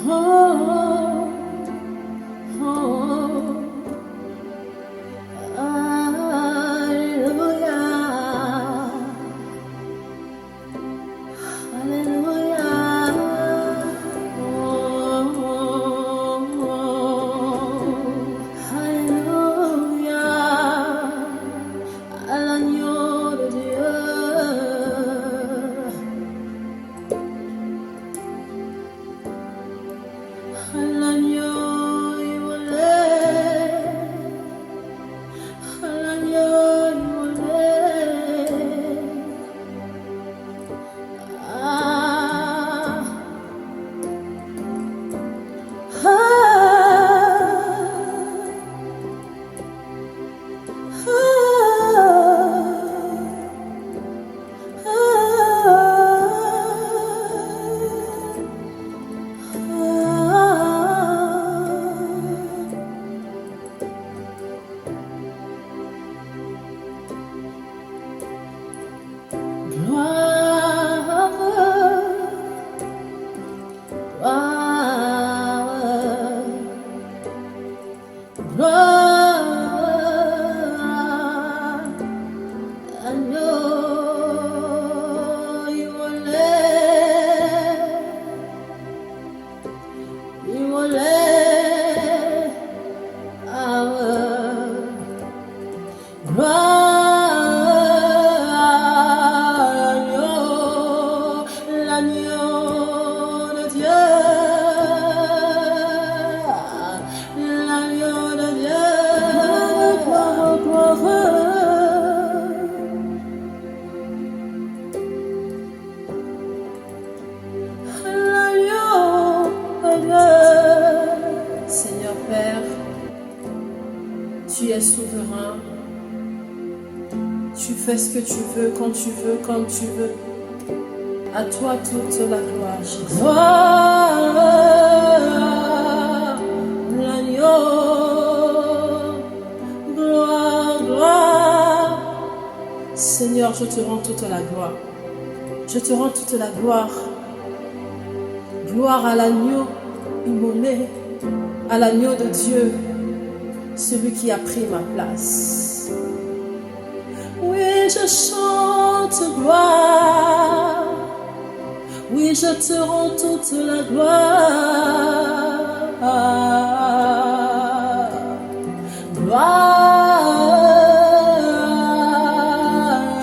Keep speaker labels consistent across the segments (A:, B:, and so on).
A: Oh, oh, hallelujah, hallelujah. Oh, oh, hallelujah, à l'agneau de Dieu, à l'agneau immolé, à l'agneau immolé. Ah, l'agneau de Dieu, l'agneau de Dieu, gloire, l'agneau de Dieu. Seigneur Père, tu es souverain. Tu fais ce que tu veux, quand tu veux, comme tu veux. À toi toute la gloire, Jésus. Gloire, l'agneau. Gloire, gloire. Seigneur, je te rends toute la gloire. Je te rends toute la gloire. Gloire à l'agneau immolé, à l'agneau de Dieu, celui qui a pris ma place. Oui, je chante gloire. Oui, je te rends toute la gloire. Gloire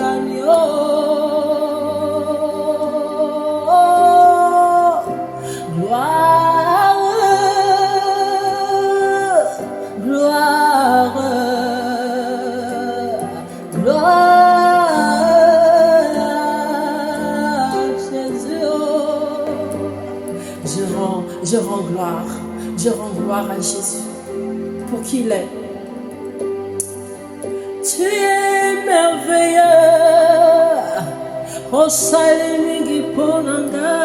A: à l'agneau. Gloire, gloire, gloire, Jésus. Je rends gloire à Jésus pour qu'il est. Tu es merveilleux, oh Salimi Giponanga.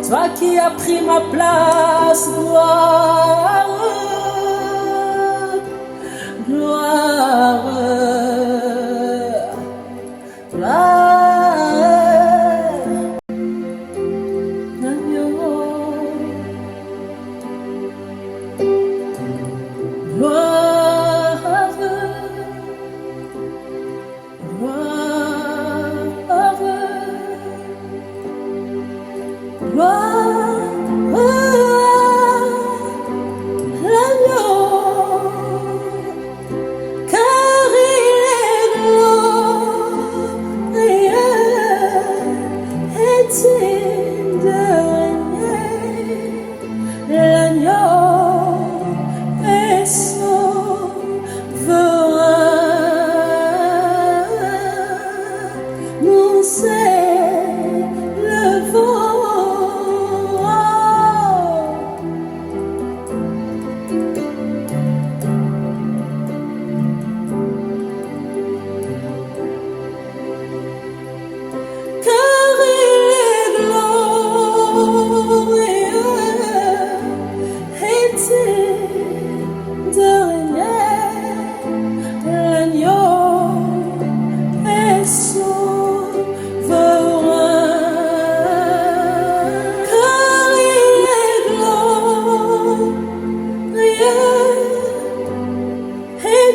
A: Toi qui as pris ma place, gloire, gloire, gloire, gloire, gloire, l'agneau, car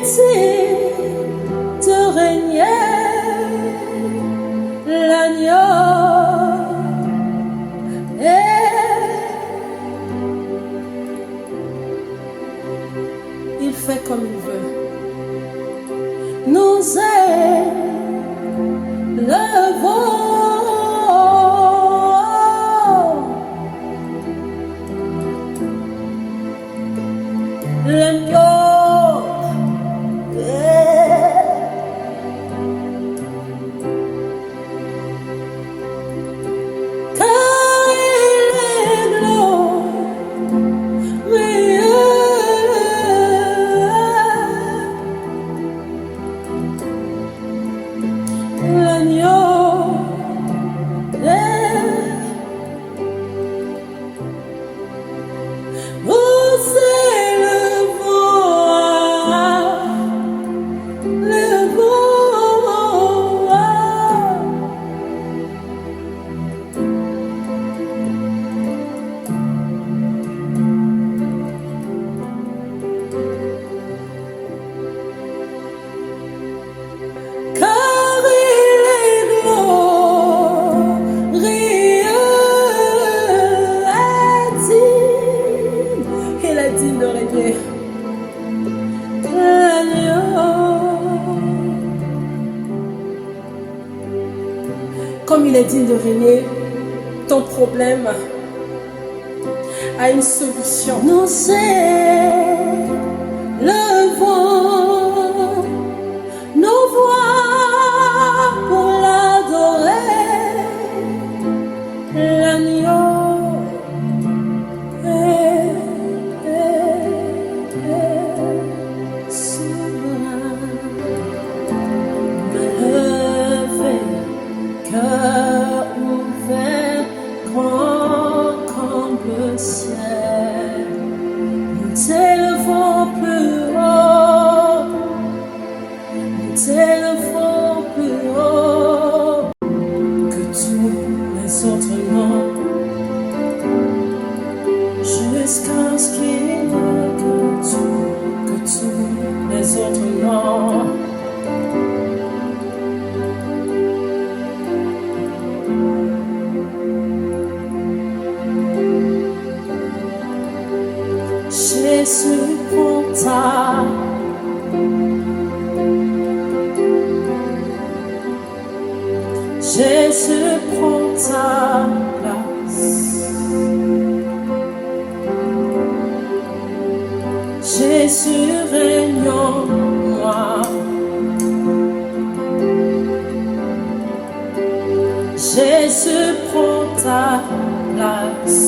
A: est-il de régner, l'agneau il fait comme il veut. Nous élevons l'agneau. Comme il est digne de régner, ton problème a une solution. Nous élevons nos voix pour l'adorer, l'agneau souverain. Cœur ouvert, grand comme le ciel, nous t'élevons plus haut, nous t'élevons plus haut que tous les autres noms, jusqu'à ce qu'il n'y ait que tous les autres noms. Jésus prend ta Jésus prend ta place. Jésus règne en moi. Jésus prend ta place.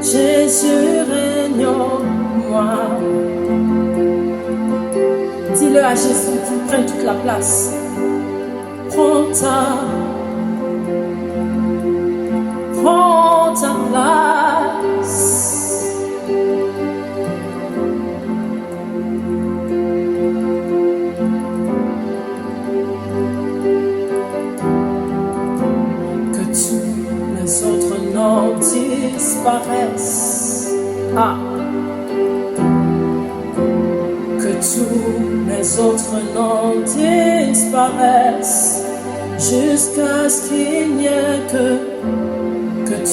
A: Jésus règne en moi. Dis-le à Jésus qu'il prenne toute la place. Prends ta place. Que tous les autres noms disparaissent. Ah. Que tous les autres noms disparaissent jusqu'à ce qu'il n'y ait que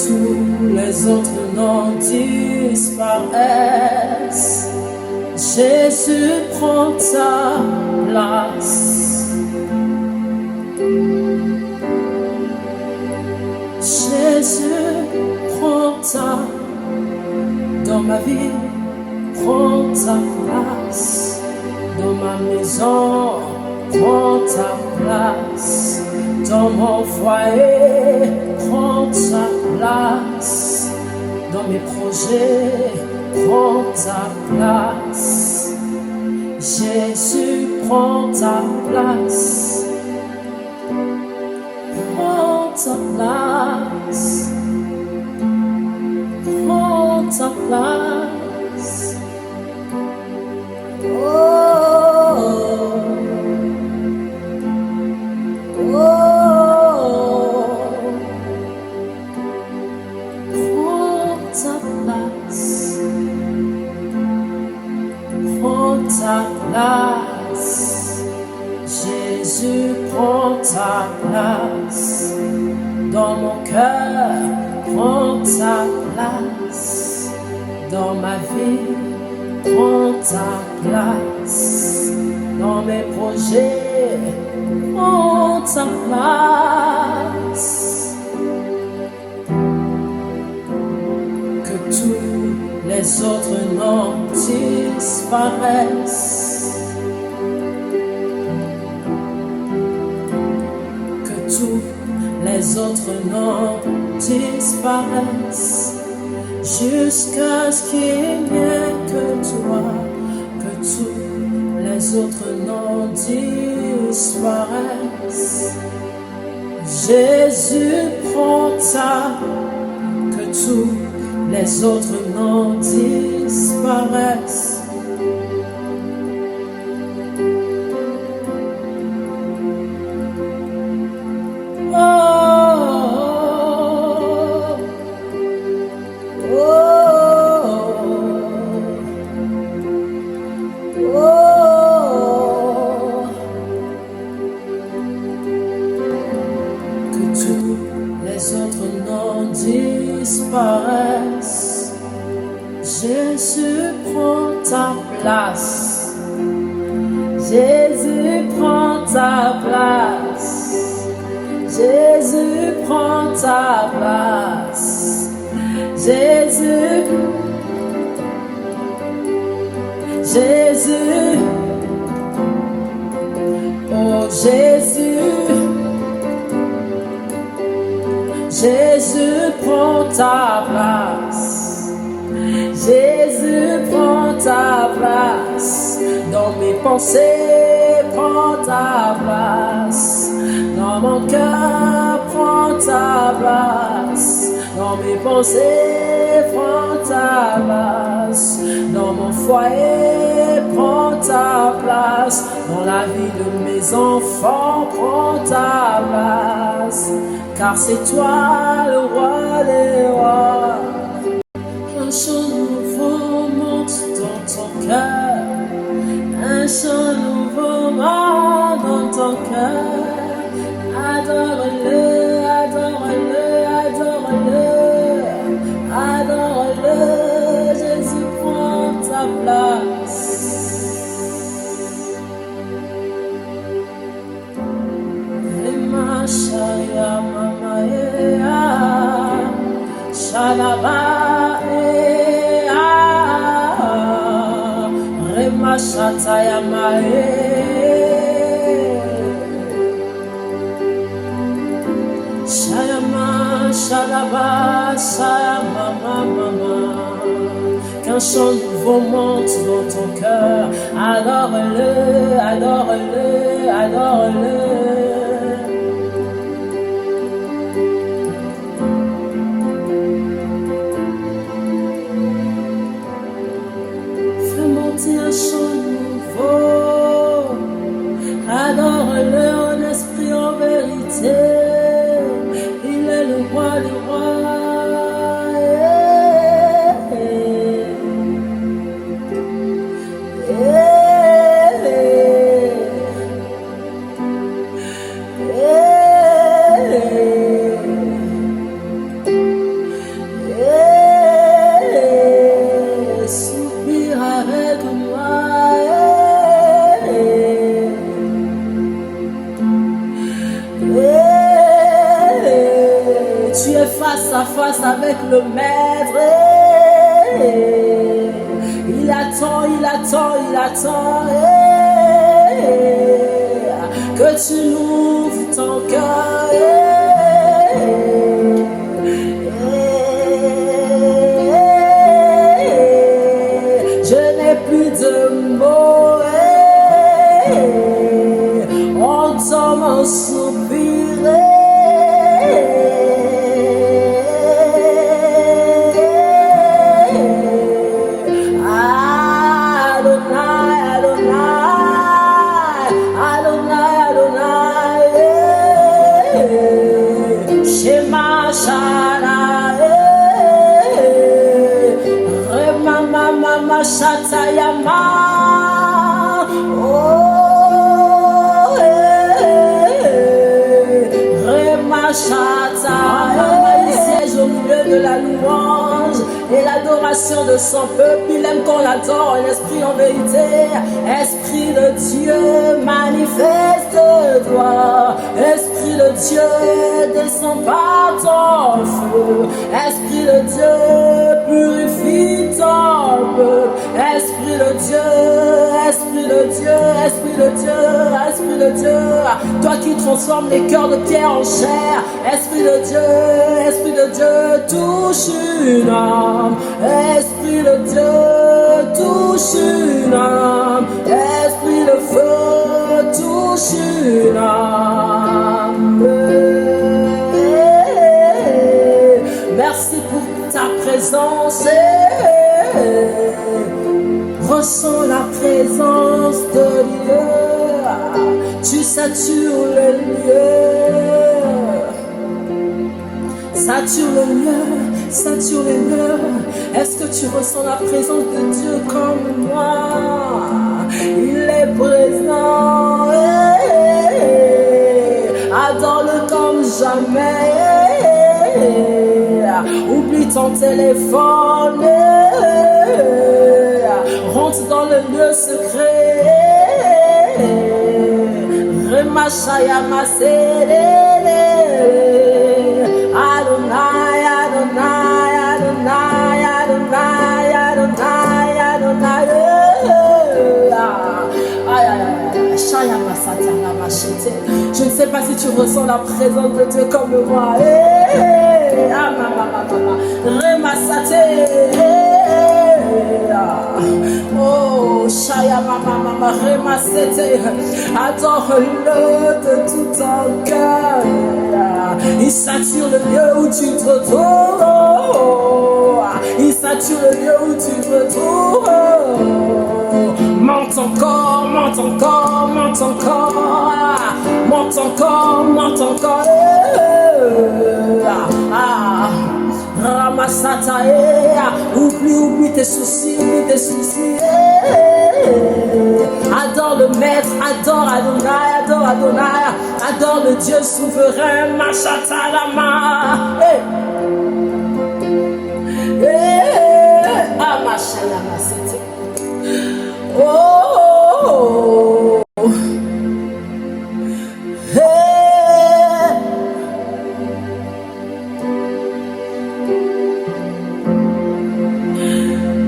A: tous les autres noms disparaissent. Jésus prend ta place. Jésus prend ta dans ma vie. Prends ta place dans ma maison, prends ta place dans mon foyer, prends ta place dans mes projets, prends ta place. Jésus, prends ta place. Prends ta place. Prends ta place. Prends ta place. place. Jésus, prends ta place. Dans mon cœur, prends ta place. Dans ma vie, prends ta place. Dans mes projets, prends ta place. Que tous les autres noms disparaissent. Que tous les autres noms disparaissent. Jusqu'à ce qu'il n'y ait que toi. Que tous les autres noms disparaissent. Jésus, prends ta, que tous les autres noms disparaissent. Oh, oh, oh, oh. Que tous les autres noms disparaissent. Jésus, prends ta place. Jésus, prends ta place. Jésus, prends ta place. Jésus, Jésus, oh Jésus, Jésus, prends ta place. Jésus, prends ta place. Dans mes pensées, prends ta place. Dans mon cœur, prends ta place. Dans mes pensées, prends ta place. Dans mon foyer, prends ta place. Dans la vie de mes enfants, prends ta place. Car c'est toi le roi des rois. Un chant nouveau monte dans ton cœur. Un chant nouveau monte dans ton cœur. Adore-le, adore-le, adore-le, adore-le. Jésus, prends ta place. Rema shaya mama ea, shalaba ea, rema shataya mae. Shayama, shalaba, shayama, mama. Qu'un chant nouveau monte dans ton cœur. Adore-le, adore-le, adore-le. Fais monter un chant nouveau. Adore-le en esprit, en vérité. Il est le roi des rois. Soupire avec moi. Tu es face à face avec le maître. Il attend, il attend, il attend. Que tu l'ouvres ton cœur. Je n'ai plus de mots. Entends mon soupir. Shatayama, Oh, Remachata, il siège au milieu de la louange et l'adoration de son peuple. Il aime qu'on l'adore en esprit, en vérité. Esprit de Dieu, manifeste-toi. Esprit de Dieu, descends par ton feu. Esprit de Dieu, purifie ton peuple. Esprit de Dieu, Esprit de Dieu, Esprit de Dieu, Esprit de Dieu. Toi qui transformes les cœurs de pierre en chair. Esprit de Dieu, touche une âme. Esprit de Dieu, touche une âme. Esprit de feu, touche une âme. Merci pour ta présence. Ressens la présence de Dieu. Tu satures le lieu. Sature le lieu, sature les lieux. Est-ce que tu ressens la présence de Dieu comme moi? Il est présent. Adore-le comme jamais. Oublie ton téléphone. Rentre dans le lieu secret. Remachaya Masere. Adonai, Adonai, Adonai, Adonai, Adonai, Adonai. Je ne sais pas si tu ressens la présence de Dieu comme moi. Oh, Shaya Mama Remasete. Adore-le de tout ton cœur. Il sature le lieu où tu te trouves. Il sature le lieu où tu te trouves. Monte encore, monte encore, monte encore. Monte encore, monte encore. Ramasata, oublie tes soucis, oublie tes soucis. Adore le maître, adore Adonai, adore Adonai, adore le Dieu souverain, Machata Lama. Machaya Masete. Oh.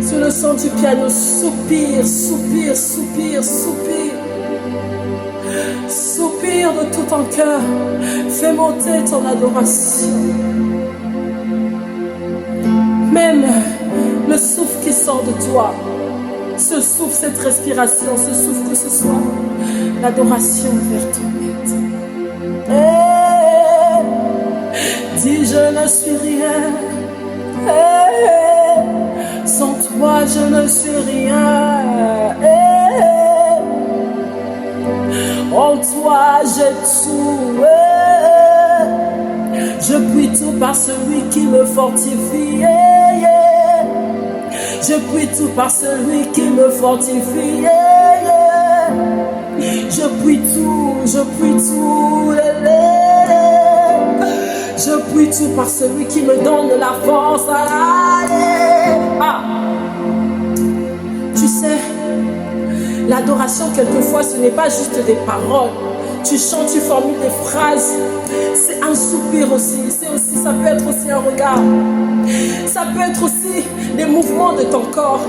A: Sur le son du piano, soupire, soupire, soupire, soupire. Soupire de tout ton cœur. Fais monter ton adoration. Même le souffle qui sort de toi, ce souffle, cette respiration, ce souffle que ce soit l'adoration vers ton maître. Dis je ne suis rien. Sans toi je ne suis rien. En toi j'ai tout. Je puis tout par celui qui me fortifie. Je puis tout par celui qui me fortifie. Je puis tout, je puis tout. Je puis tout par celui qui me donne la force à aller. Tu sais, l'adoration quelquefois ce n'est pas juste des paroles. Tu chantes, tu formules des phrases. C'est un soupir aussi. Ça peut être aussi un regard. Ça peut être aussi des mouvements de ton corps.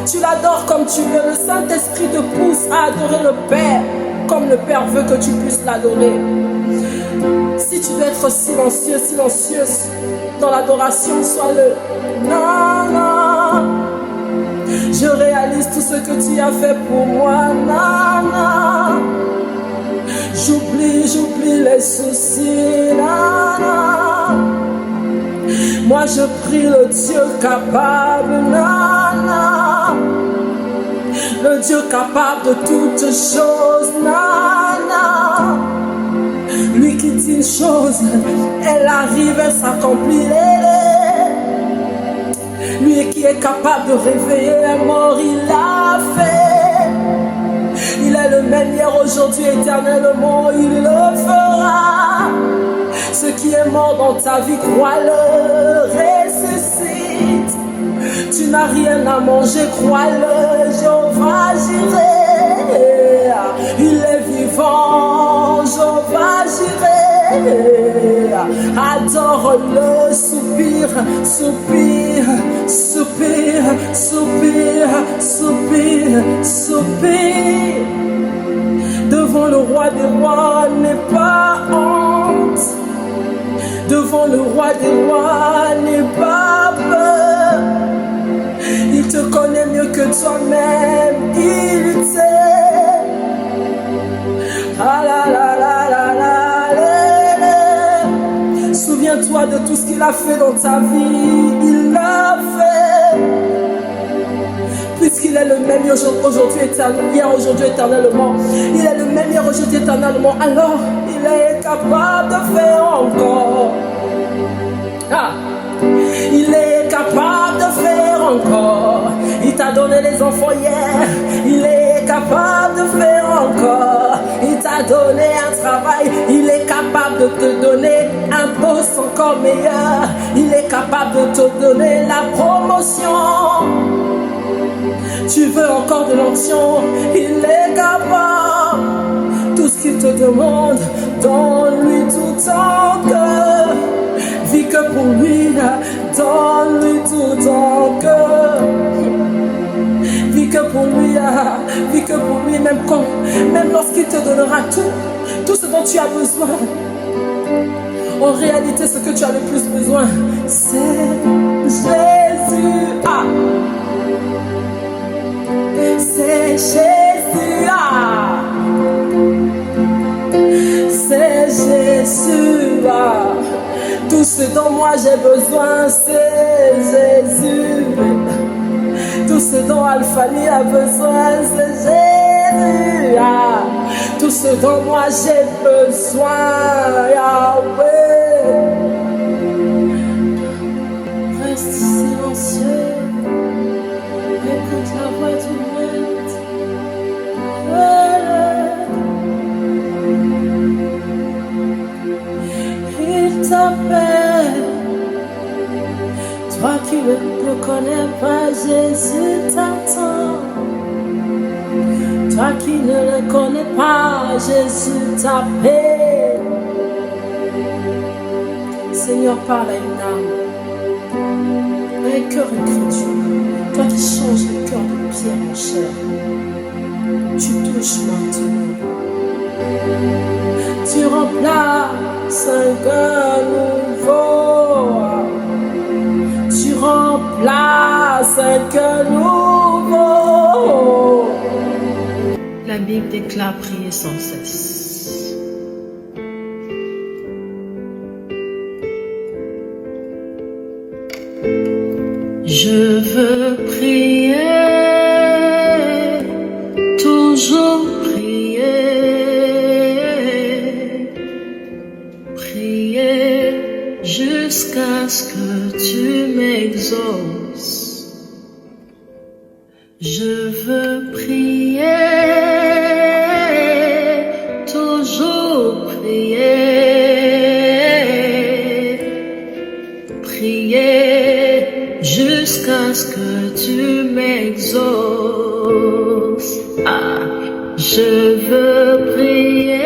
A: Tu l'adores comme tu veux. Le Saint-Esprit te pousse à adorer le Père comme le Père veut que tu puisses l'adorer. Si tu veux être silencieux, silencieuse dans l'adoration, sois-le. Non, non. Je réalise tout ce que tu as fait pour moi. Non, non. J'oublie les soucis. Non, non. Moi je prie le Dieu capable. Non, non. Le Dieu capable de toutes choses. Non, non. Lui qui dit une chose, elle arrive, elle s'accomplit. Lui qui est capable de réveiller un mort, il l'a fait. même hier, aujourd'hui, éternellement, il le fera. Ce qui est mort dans ta vie, crois-le, ressuscite. Tu n'as rien à manger, crois-le, Jéhovah Jireh. Il est vivant, Jéhovah Jireh. Adore-le, soupire, soupire, soupire, soupire, soupire, soupire. Devant le roi des rois, n'aie pas honte. Devant le roi des rois, n'aie pas peur. Il te connaît mieux que toi-même, il t'aime. Ah la la la la la la. Souviens-toi de tout ce qu'il a fait dans ta vie, il l'a fait. Puisqu'il est le même aujourd'hui, hier, aujourd'hui, éternellement. Il est le même hier, aujourd'hui, éternellement. Alors, il est capable de faire encore. Ah. Il est capable de faire encore. Il t'a donné les enfants hier. Il est capable de faire encore. Il t'a donné un travail. Il est capable de te donner un poste encore meilleur. Il est capable de te donner la promotion. Tu veux encore de l'onction, il est capable. Tout ce qu'il te demande, donne-lui tout ton cœur. Vis que pour lui, donne-lui tout ton cœur. Vis que pour lui, même lorsqu'il te donnera tout ce dont tu as besoin. En réalité, ce que tu as le plus besoin, c'est Jésus. Ah. C'est Jésus, ah. C'est Jésus, ah. Tout ce dont moi j'ai besoin, c'est Jésus. Tout ce dont Alphanie a besoin, c'est Jésus, ah. Tout ce dont moi j'ai besoin, Yahweh. Reste silencieux. Écoute la voix du maître. Il t'appelle. Toi qui ne le connais pas, Jésus t'attend. Toi qui ne le connais pas, Jésus t'appelle. Seigneur, parle à une âme, un cœur incrédule. Toi qui changes le cœur de pierre en chair, tu touches maintenant. Tu remplaces un cœur nouveau. Tu remplaces un cœur nouveau. La Bible déclare prier sans cesse. Je veux prier, toujours prier, prier jusqu'à ce que tu m'exauces. Je veux prier, toujours prier, prier jusqu'à ce que tu m'exauces. Ah, je veux prier,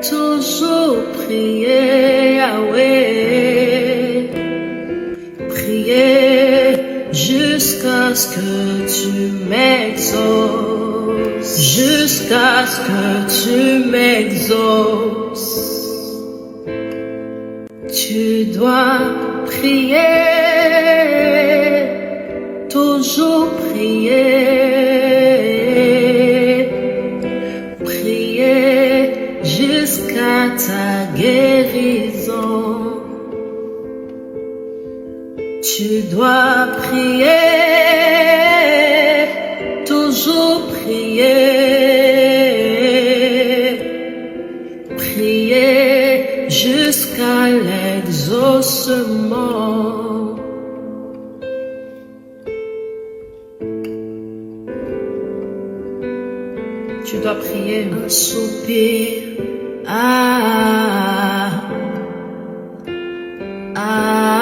A: toujours prier, Yahweh. Prier jusqu'à ce que tu m'exauces. Jusqu'à ce que tu m'exauces. Tu dois prier, toujours prier, prier jusqu'à ta guérison. Tu dois prier, toujours prier, prier jusqu'à l'exaucement. Tu dois prier.
B: Un soupir. Ah. Ah.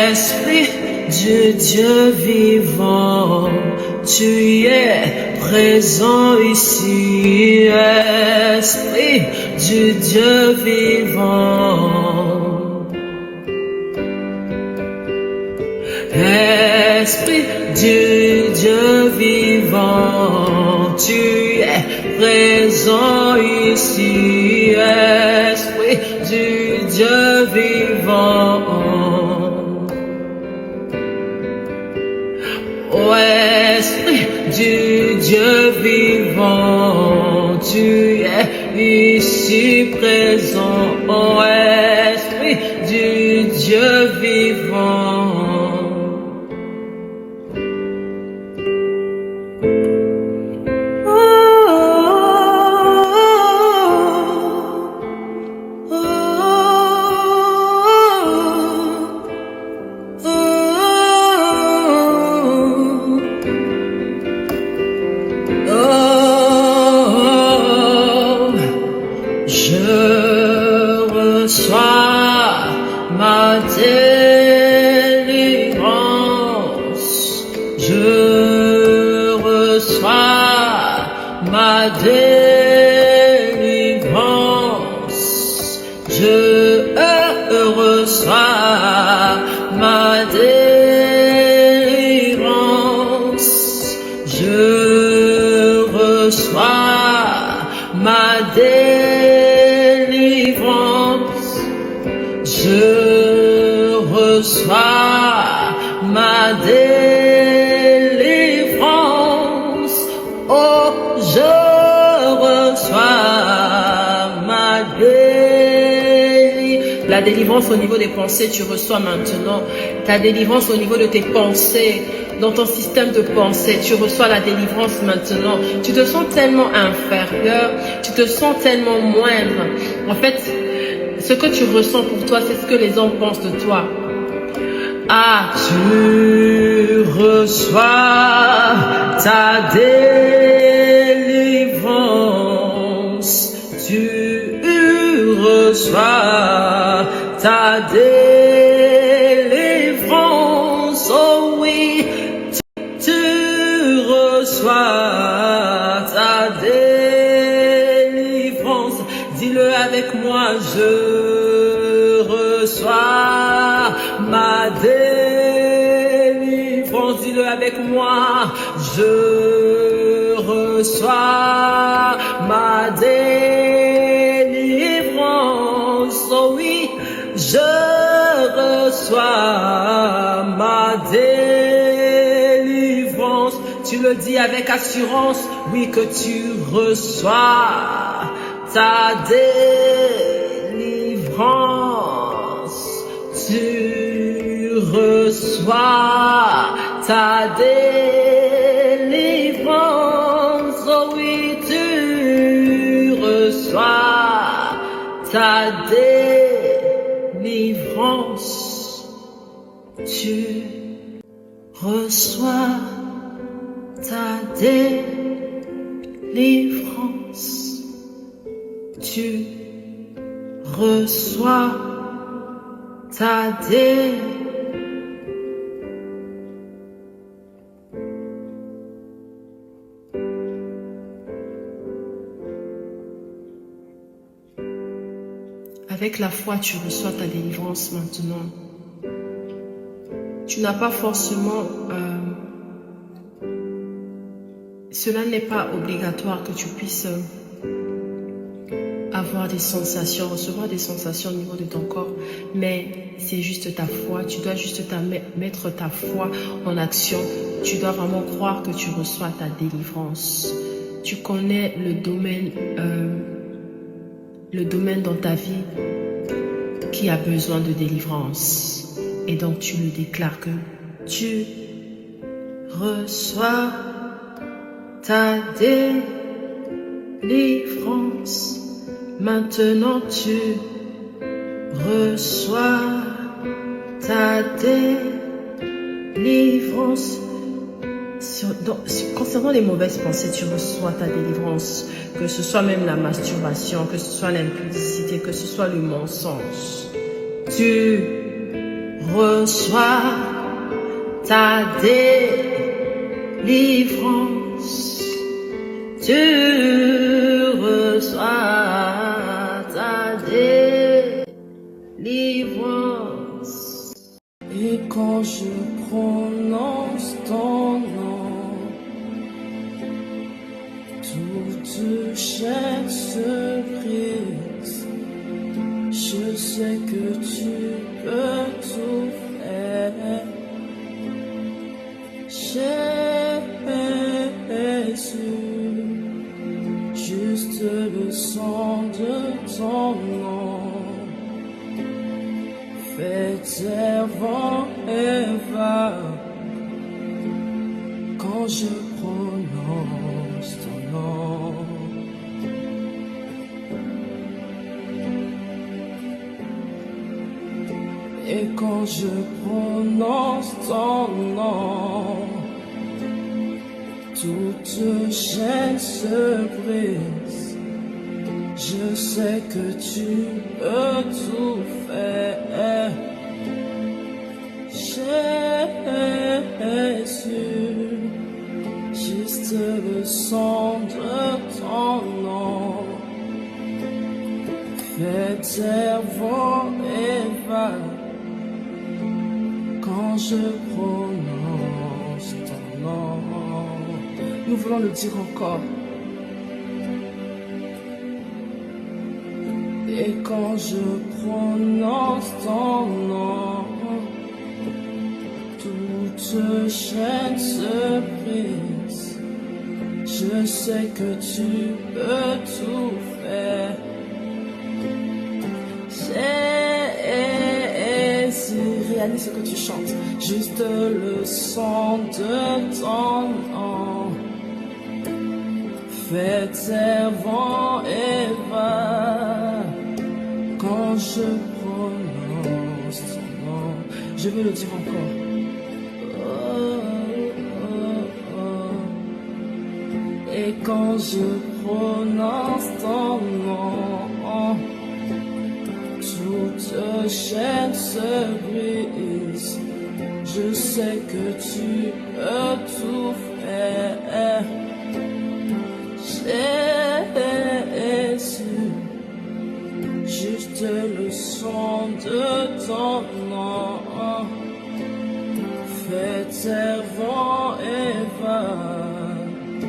B: Esprit du Dieu vivant, tu es présent ici. Esprit du Dieu vivant. Esprit du Dieu vivant, tu es présent ici. Esprit du Dieu vivant. Ô Esprit du Dieu vivant, tu es ici présent. Ô Esprit du Dieu vivant. Ma délivrance, je reçois ma délivrance, je reçois ma délivrance, je reçois ma délivrance. Je reçois ma délivrance. Oh, je reçois ma délivrance.
A: La délivrance au niveau des pensées, tu reçois maintenant. Ta délivrance au niveau de tes pensées, dans ton système de pensée, tu reçois la délivrance maintenant. Tu te sens tellement inférieur, tu te sens tellement moindre. En fait, ce que tu ressens pour toi, c'est ce que les hommes pensent de toi.
B: Ah, tu reçois ta délivrance. Tu reçois ta délivrance. Oh oui, tu reçois ta délivrance. Dis-le avec moi, je reçois reçois ma délivrance. Dis-le avec moi. Je reçois ma délivrance. Oh oui, je reçois ma délivrance. Tu le dis avec assurance, oui, que tu reçois ta délivrance. Tu reçois ta délivrance. Oh oui, tu reçois ta délivrance. Tu reçois ta délivrance. Tu reçois ta délivrance. Avec la foi, tu reçois ta délivrance maintenant. Tu n'as pas forcément... cela n'est pas obligatoire que tu puisses avoir des sensations, recevoir des sensations au niveau de ton corps, mais c'est juste ta foi. Tu dois juste mettre ta foi en action. Tu dois vraiment croire que tu reçois ta délivrance. Tu connais le domaine dans ta vie qui a besoin de délivrance. Et donc tu le déclares que tu reçois ta délivrance. Maintenant tu reçois ta délivrance. Concernant les mauvaises pensées, tu reçois ta délivrance. Que ce soit même la masturbation, que ce soit l'impudicité, que ce soit le mensonge. Tu reçois ta délivrance. Tu reçois ta délivrance.
A: Et quand je prononce ton nom, toute chaîne se brise. Je sais que tu peux tout faire. Jésus, juste le sang de ton nom fait servant et va quand je prononce ton nom. Et quand je prononce ton nom, toute chaîne se brise. Je sais que tu peux tout faire. Jésus, juste le sang de ton nom fait servant et va quand je prononce ton nom. Nous voulons le dire encore. Et quand je prononce ton nom, toute chaîne se brise. Je sais que tu peux tout faire. Jésus, réalise ce que tu chantes. Juste le son de ton nom fait servant et va quand je prononce ton nom. Je veux le dire encore. Et quand je prononce ton nom, toute chaîne se brise. Je sais que tu peux tout faire. Jésus, juste le son de ton nom. Fais taire vent et vague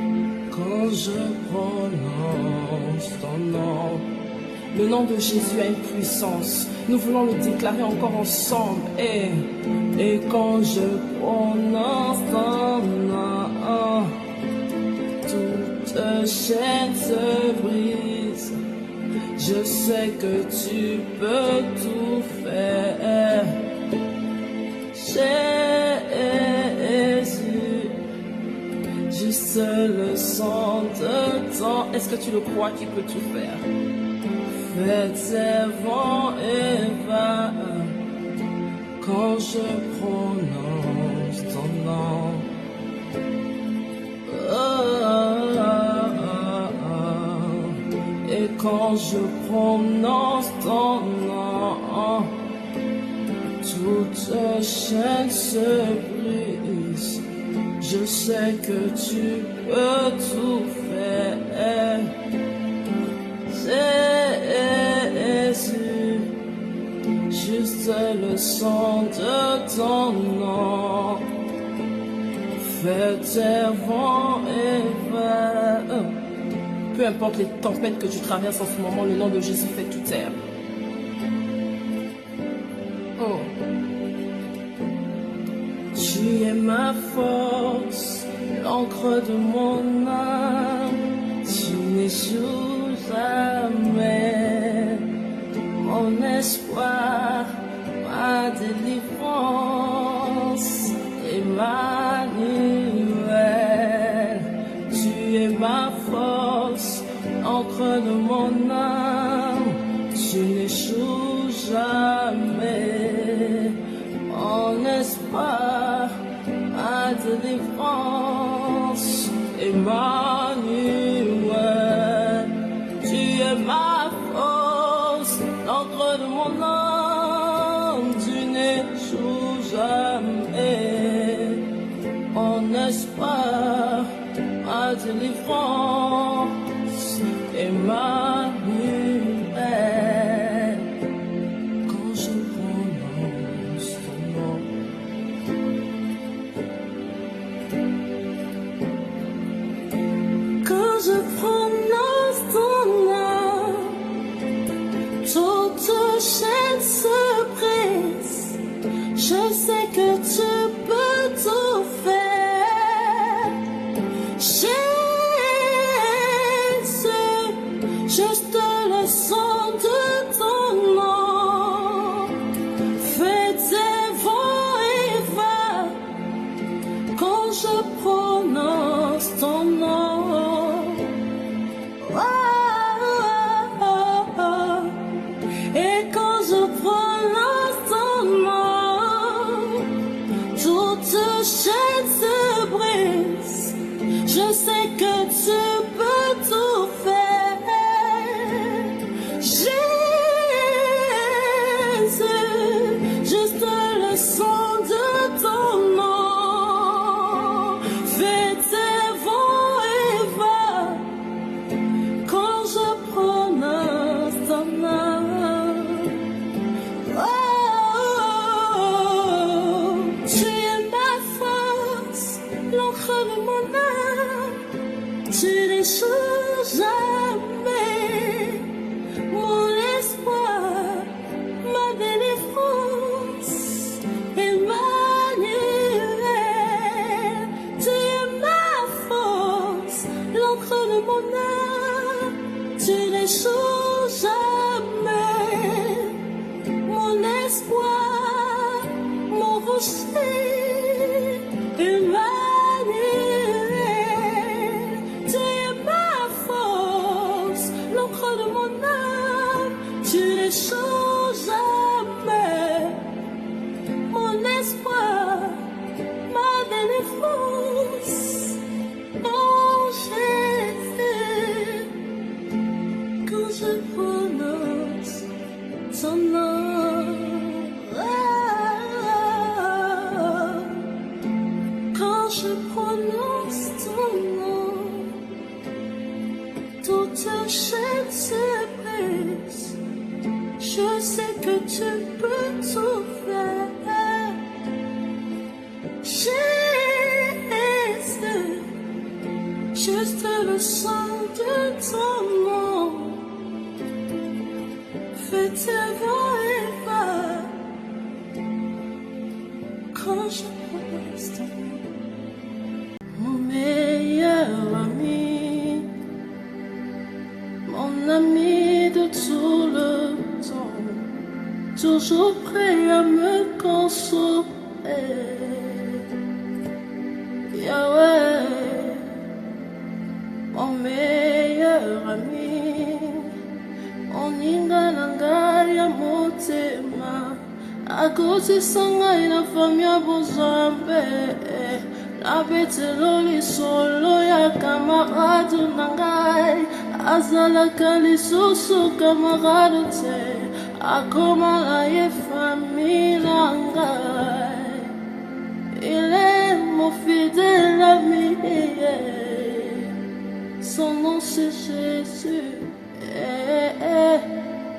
A: quand je prononce ton nom. Le nom de Jésus a une puissance. Nous voulons le déclarer encore ensemble. Et quand je prononce ton nom, toute chaîne se brise. Je sais que tu peux tout faire. Jésus, juste le son de ton. Est-ce que tu le crois qu'il peut tout faire? Fais tes vents et va quand je prononce ton nom. Et quand je prononce ton nom, toute chaîne se brise. Je sais que tu peux tout faire. Jésus, juste le son de ton nom. Fais taire vent et va. Peu importe les tempêtes que tu traverses en ce moment, le nom de Jésus fait tout taire. Oh. Tu es ma force, l'encre de mon âme. Tu n'échoues jamais. Mon espoir, ma délivrance, Emmanuel. Tu es ma force, l'encre de mon âme. Tu n'échoues jamais. Mon espoir, ma délivrance, Emmanuel. Tu es ma force, l'encre de mon âme. Tu n'échoues jamais. Mon espoir, ma délivrance, Emmanuel. Quand je prononce ton nom, quand je prononce ton nom, toute chaîne se brise. Je sais que tu peux tout faire. Jésus, juste le son de ton nom. Fais tes vents et va quand je prononce ton nom. Et quand je prononce ton nom, toute chaîne se brise. Je sais que tu peux tout faire. Jésus, juste le son de ton nom. Fais tes vents et va quand je prononce ton nom. Tu es ma force, l'encre de mon âme. Tu n'échoues jamais. Mon espoir, ma délivrance, Emmanuel. Tu es ma force, l'encre de mon âme. Tu n'échoues jamais. Mon espoir, mon rocher, Emmanuel. Tu es ma force, l'encre de mon âme. Tu n'échoues jamais. Mon espoir, ma délivrance, oh Jésus. Quand je prononce ton nom, quand je prononce ton nom, toute chaîne se brise. Je que tu peux tout faire. Jésus, juste le son de ton nom fait tes vents et va. Quand je pense ton nom, mon meilleur ami, mon ami de tout le temps, toujours prêt à me consoler. Yahweh, mon meilleur ami, oninga nanga ya motema, akosisa ngai na fami ya bozambe, nabetelo lisolo ya kamarade na ngai, azalaka lisusu kamarade te, akoma na ye fami na ngai. Il est mon fidèle ami, son nom c'est Jésus,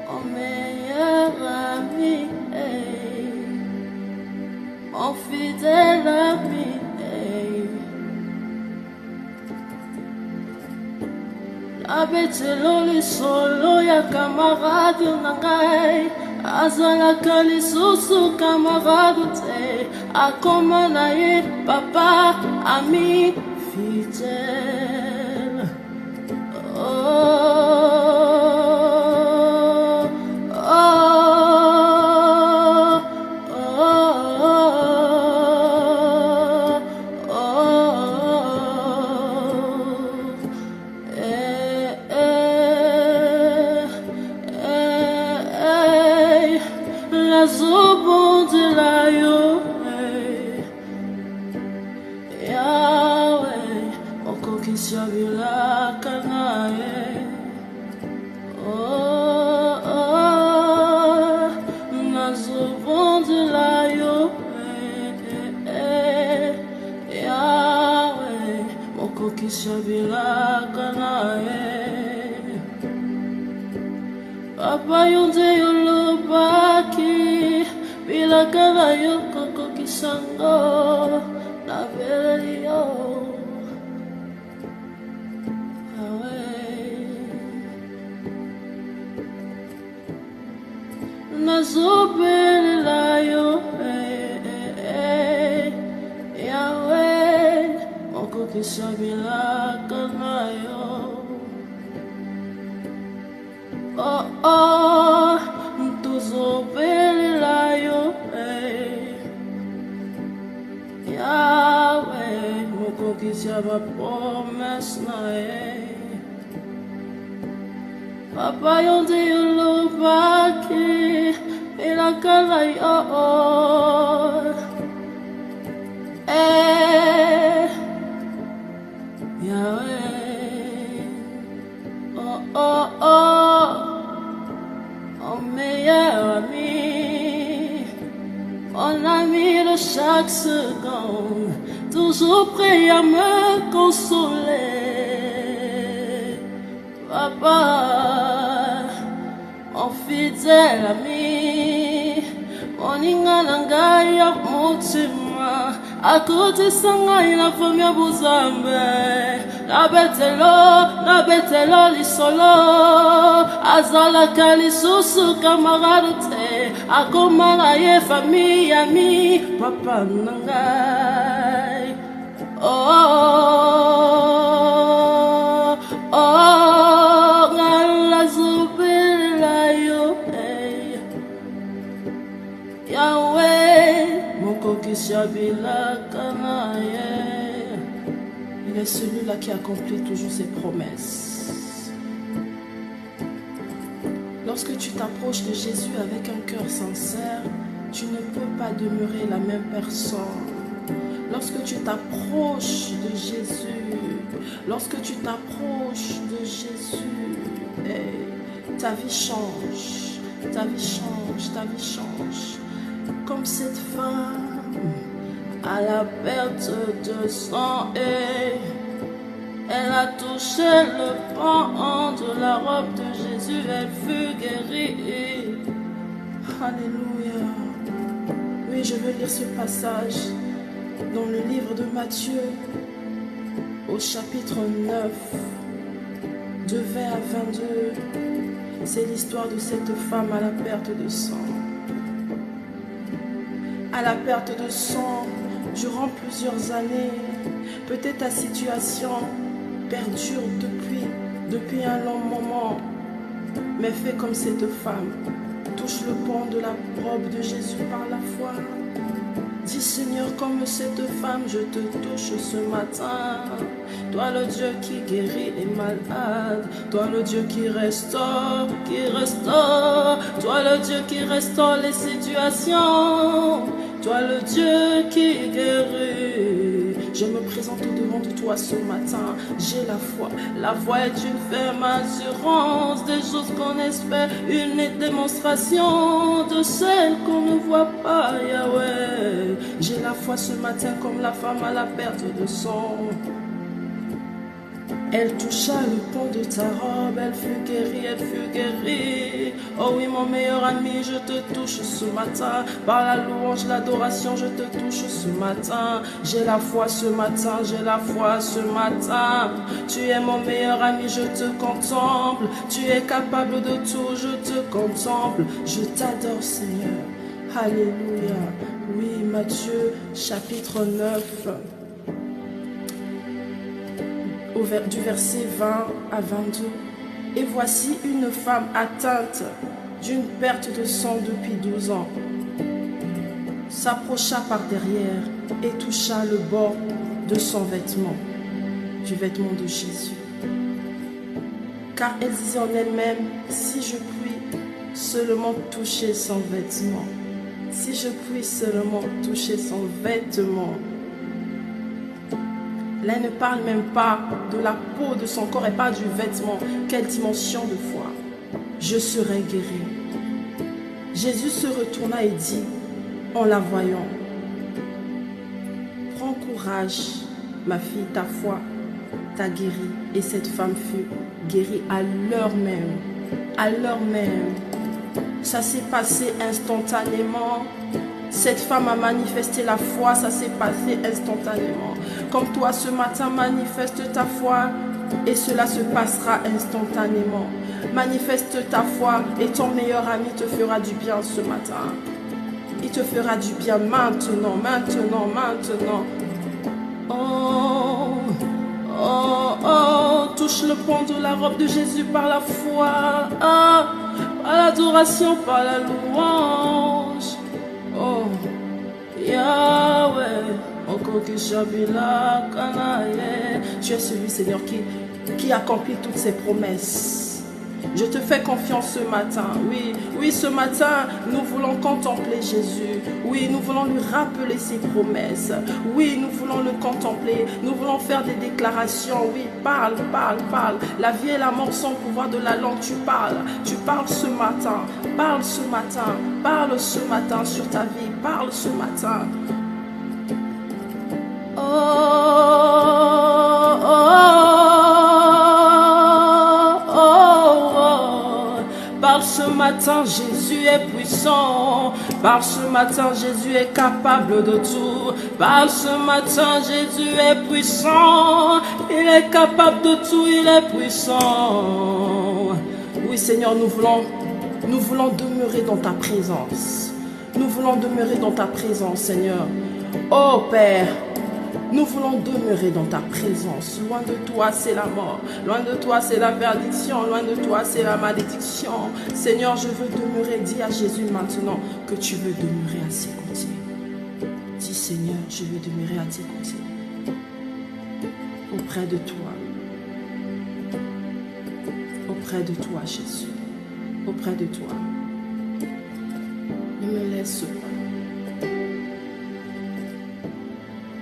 A: mon meilleur ami, mon fidèle ami. Abetelo lisolo ya kamarade na ngai, azalaka lisusu kamarade te, akoma na ye papa ami fidèle. Oh, oh, oh, oh, la zobon de la yo, Yahweh, oko kishabila kanaye. Oh, oh, la zobon de la yo, Yahweh, oko kishabila kanaye. Papa yonde yolobaki, bila kala yokoko kisango, na vele yo. Nazobele la yo, Yahweh, moko kisabila kana yo. Oh, oh, tuzobele la yo, Yahweh, moko kisaba promesse na ye. Papa yonde yolobaki, ilakala yo, Yahweh, oh, oh, oh, mon meilleur ami, mon ami de chaque seconde, toujours prêt à me consoler. Papa, mon fidèle ami, mon ingananga ya motima, akotisa ngai na fami ya bozambe, nabetelo lisolo, azalaka lisusu kamarade te, akoma na ye fami ami, papa na ngai. Oh, oh, ngala zobele la yo, Yahweh, moko kishabila kanaye. Il est celui-là qui accomplit toujours ses promesses. Lorsque tu t'approches de Jésus avec un cœur sincère, tu ne peux pas demeurer la même personne. Lorsque tu t'approches de Jésus, lorsque tu t'approches de Jésus, ta vie change, ta vie change, ta vie change. Comme cette femme à la perte de sang, et elle a touché le pan de la robe de Jésus, elle fut guérie. Alléluia. Oui, je veux lire ce passage dans le livre de Matthieu, au chapitre 9, de 20 à 22. C'est l'histoire de cette femme à la perte de sang. À la perte de sang, durant plusieurs années, peut-être ta situation perdure depuis un long moment, mais fais comme cette femme. Touche le pan de la robe de Jésus par la foi. Dis Seigneur, comme cette femme, je te touche ce matin. Toi le Dieu qui guérit les malades. Toi le Dieu qui restaure, Toi le Dieu qui restaure les situations. Toi le Dieu qui guérit. Je me présente au-devant de toi ce matin. J'ai la foi. La foi est une ferme assurance des choses qu'on espère. Une démonstration de celles qu'on ne voit pas, Yahweh. J'ai la foi ce matin comme la femme à la perte de sang. Elle toucha le pan de ta robe, elle fut guérie. Oh oui, mon meilleur ami, je te touche ce matin. Par la louange, l'adoration, je te touche ce matin. J'ai la foi ce matin, j'ai la foi ce matin. Tu es mon meilleur ami, je te contemple. Tu es capable de tout, je te contemple. Je t'adore, Seigneur. Alléluia. Oui, Matthieu, chapitre 9. Du verset 20 à 22. Et voici une femme atteinte d'une perte de sang depuis 12 ans. S'approcha par derrière et toucha le bord de son vêtement, du vêtement de Jésus. Car elle disait en elle-même, si je puis seulement toucher son vêtement, si je puis seulement toucher son vêtement. Là, elle ne parle même pas de la peau de son corps et pas du vêtement. Quelle dimension de foi. Je serai guéri. Jésus se retourna et dit, en la voyant, prends courage, ma fille, ta foi t'a guérie. Et cette femme fut guérie à l'heure même. À l'heure même. Ça s'est passé instantanément. Cette femme a manifesté la foi, ça s'est passé instantanément. Comme toi ce matin, manifeste ta foi et cela se passera instantanément. Manifeste ta foi et ton meilleur ami te fera du bien ce matin. Il te fera du bien maintenant, maintenant, maintenant. Oh, oh, oh, touche le pan de la robe de Jésus par la foi, par l'adoration, par la louange. Oh, Yahweh, tu es celui, Seigneur, qui accomplit toutes ses promesses. Je te fais confiance ce matin. Oui, oui, ce matin, nous voulons contempler Jésus. Oui, nous voulons lui rappeler ses promesses. Oui, nous voulons le contempler. Nous voulons faire des déclarations. Oui, parle, parle, parle. La vie et la mort sont au pouvoir de la langue. Tu parles ce matin. Parle ce matin. Parle ce matin sur ta vie. Parle ce matin. Oh, oh, oh, oh. Par ce matin, Jésus est puissant. Par ce matin, Jésus est capable de tout. Par ce matin, Jésus est puissant. Il est capable de tout, il est puissant. Oui, Seigneur, nous voulons demeurer dans ta présence. Nous voulons demeurer dans ta présence, Seigneur. Oh Père, nous voulons demeurer dans ta présence. Loin de toi, c'est la mort. Loin de toi, c'est la perdition. Loin de toi, c'est la malédiction. Seigneur, je veux demeurer. Dis à Jésus maintenant que tu veux demeurer à ses côtés. Dis Seigneur, je veux demeurer à tes côtés. Auprès de toi. Auprès de toi, Jésus. Auprès de toi. Ne me laisse pas.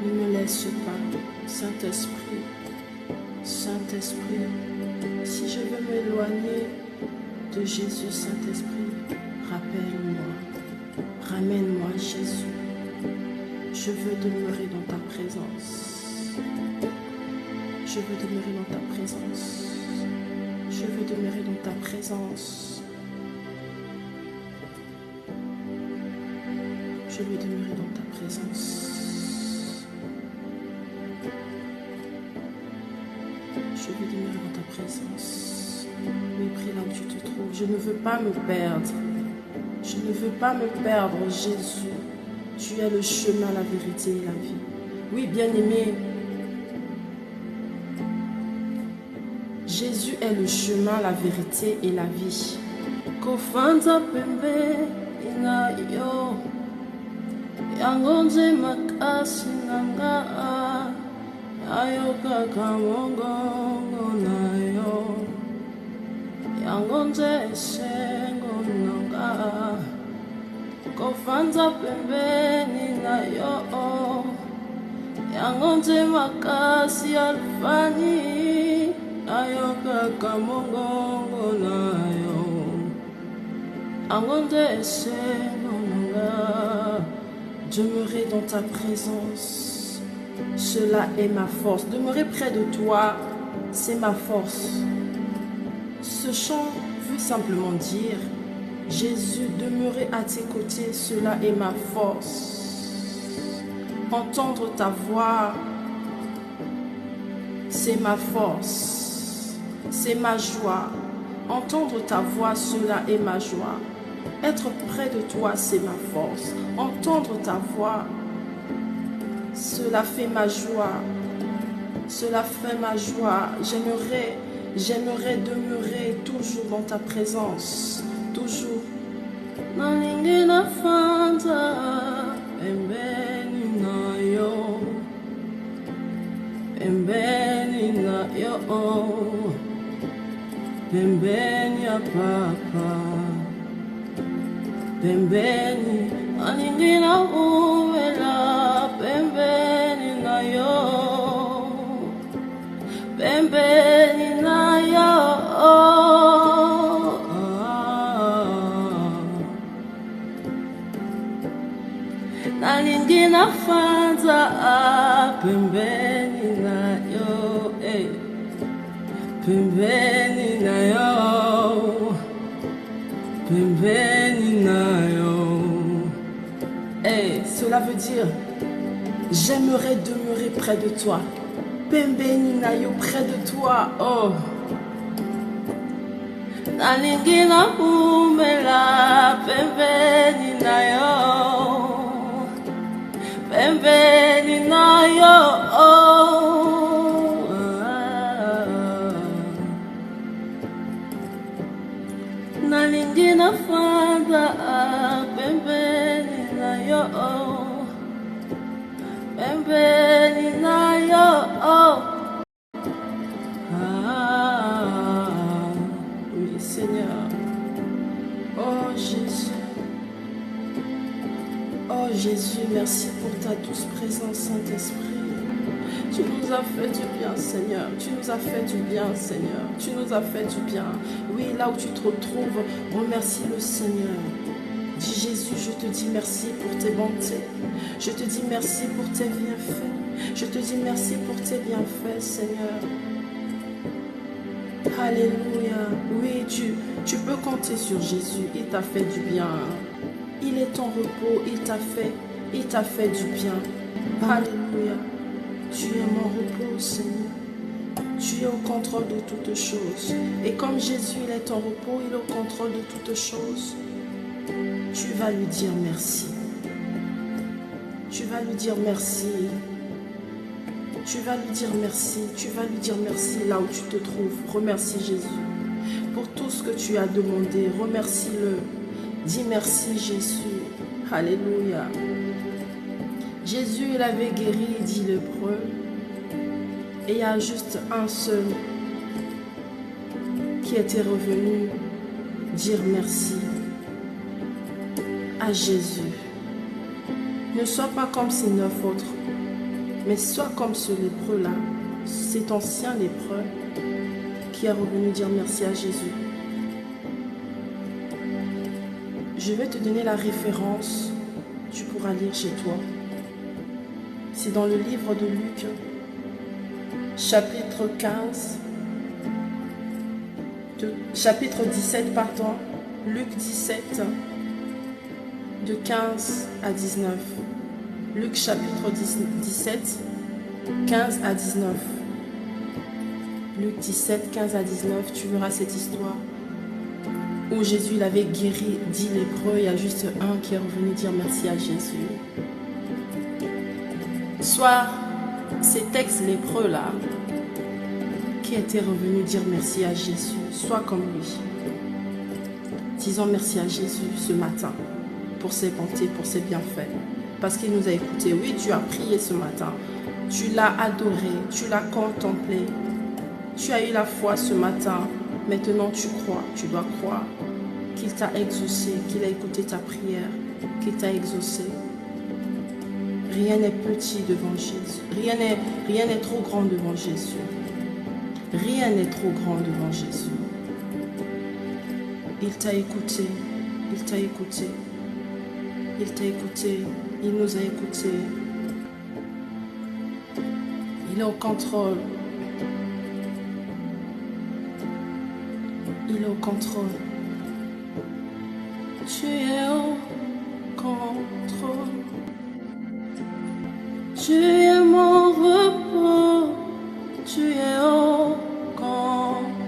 A: Ne me laisse pas, Saint-Esprit, Saint-Esprit, si je veux m'éloigner de Jésus, Saint-Esprit, rappelle-moi, ramène-moi Jésus, je veux demeurer dans ta présence, je veux demeurer dans ta présence, je veux demeurer dans ta présence. Je veux demeurer dans ta présence. Je veux demeurer dans ta présence. Oui, prie là où tu te trouves. Je ne veux pas me perdre. Je ne veux pas me perdre, Jésus. Tu es le chemin, la vérité et la vie. Oui, bien-aimé, Jésus est le chemin, la vérité et la vie. Kofanza pembe inayo yangonze makasi nanga ayo kakamongo nayo yangonze sengo nanga kofanza pembe inayo yangonze makasi alfani ayo kakamongo nayo demeurer dans ta présence, cela est ma force. Demeurer près de toi, c'est ma force. Ce chant veut simplement dire, Jésus, demeurer à tes côtés, cela est ma force. Entendre ta voix, c'est ma force, c'est ma joie. Entendre ta voix, cela est ma joie. Être près de toi, c'est ma force. Entendre ta voix, cela fait ma joie. Cela fait ma joie. J'aimerais demeurer toujours dans ta présence. Toujours. Pembeni ya papa, pembeni aningina umela, pembeni na yo, pembeni na yo, nalingina fanza, pembeni na yo, pembeni na yo, pembeni na yo. Cela veut dire, j'aimerais demeurer près de toi. Pembeni na yo, près de toi. Oh. Nalingi na umela, pembeni na yo, pembeni na yo. Oh. Nalingi na fanda pembeni na yo, pembeni na yo. Oui Seigneur. Oh Jésus. Oh Jésus, merci pour ta douce présence, Saint-Esprit. Tu nous as fait du bien, Seigneur. Tu nous as fait du bien, Seigneur. Tu nous as fait du bien. Oui, là où tu te retrouves, remercie le Seigneur. Dis Jésus, je te dis merci pour tes bontés. Je te dis merci pour tes bienfaits. Je te dis merci pour tes bienfaits, Seigneur. Alléluia. Oui, tu peux compter sur Jésus. Il t'a fait du bien. Il est ton repos. Il t'a fait du bien. Alléluia. Tu es mon repos, Seigneur. Tu es au contrôle de toutes choses. Et comme Jésus, il est ton repos, il est au contrôle de toutes choses. Tu vas lui dire merci. Tu vas lui dire merci. Tu vas lui dire merci. Tu vas lui dire merci là où tu te trouves. Remercie Jésus pour tout ce que tu as demandé. Remercie-le. Dis merci Jésus. Alléluia. Jésus, il avait guéri 10 lépreux. Et il y a juste un seul qui était revenu dire merci à Jésus. Ne sois pas comme ces 9 autres, mais sois comme ce lépreux-là, cet ancien lépreux qui est revenu dire merci à Jésus. Je vais te donner la référence, tu pourras lire chez toi. C'est dans le livre de Luc, chapitre 17, Luc 17, de 15 à 19. Luc chapitre 17, 15 à 19. Luc 17, 15 à 19, tu verras cette histoire où Jésus il avait guéri 10 lépreux. Il y a juste un qui est revenu dire merci à Jésus. Soit ces textes lépreux là qui étaient revenus dire merci à Jésus, soit comme lui. Disons merci à Jésus ce matin pour ses bontés, pour ses bienfaits. Parce qu'il nous a écoutés. Oui, tu as prié ce matin. Tu l'as adoré, tu l'as contemplé. Tu as eu la foi ce matin. Maintenant tu crois, tu dois croire qu'il t'a exaucé, qu'il a écouté ta prière, qu'il t'a exaucé. Rien n'est petit devant Jésus. Rien n'est trop grand devant Jésus. Rien n'est trop grand devant Jésus. Il t'a écouté. Il t'a écouté. Il t'a écouté. Il nous a écoutés. Il est au contrôle. Il est au contrôle. Tu es au contrôle. Tu es mon repos. Tu es au contrôle.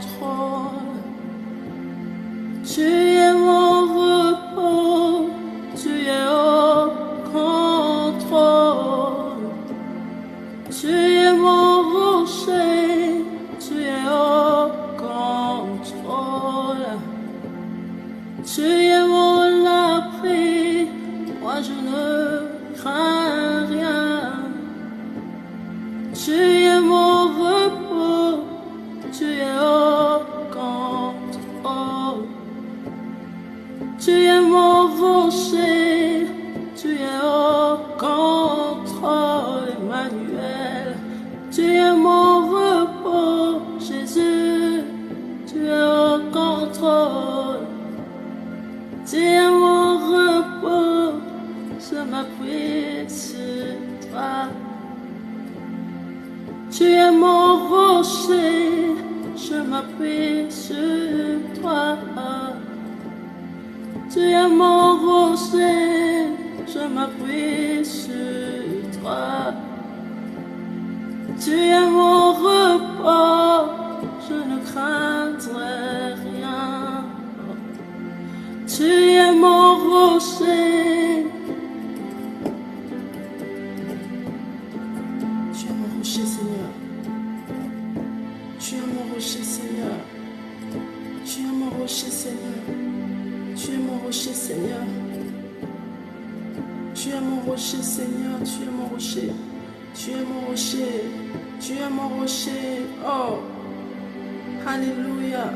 A: Tu es mon repos. Tu es au contrôle. Tu es mon rocher. Tu es au contrôle. Tu es mon abri. Moi je ne crains rien. Tu es mon repos. Tu es au contrôle. Tu es mon rocher, tu es au contrôle, Emmanuel. Tu es mon repos, Jésus, tu es au contrôle. Tu es mon repos, je m'appuie sur toi. Tu es mon rocher, je m'appuie sur toi. Tu es mon rocher, je m'appuie sur toi. Tu es mon repos, je ne craindrai rien. Tu es mon rocher. Tu es mon rocher, Seigneur. Tu es mon rocher, Seigneur. Tu es mon rocher, Seigneur. Tu es mon rocher, Seigneur. Tu es mon rocher, Seigneur. Tu es mon rocher. Tu es mon rocher. Tu es mon rocher. Oh, alléluia.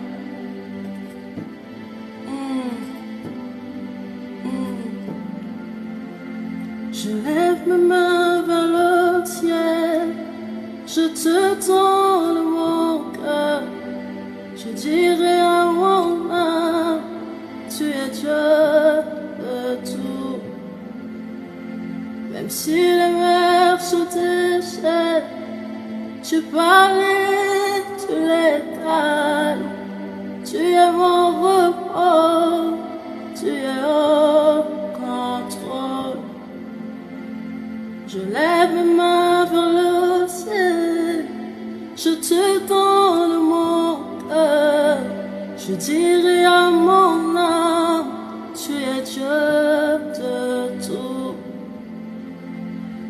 A: Je lève mes mains vers le ciel. Je te donne mon cœur. Je dirai à mon âme, tu es Dieu de tout. Même si les mers se déchaînent, tu parlais, tu les calmes. Tu es mon repos, tu es au contrôle. Je lève mes mains vers le ciel, je te donne mon cœur. Je dirai à mon âme, tu es Dieu de tout.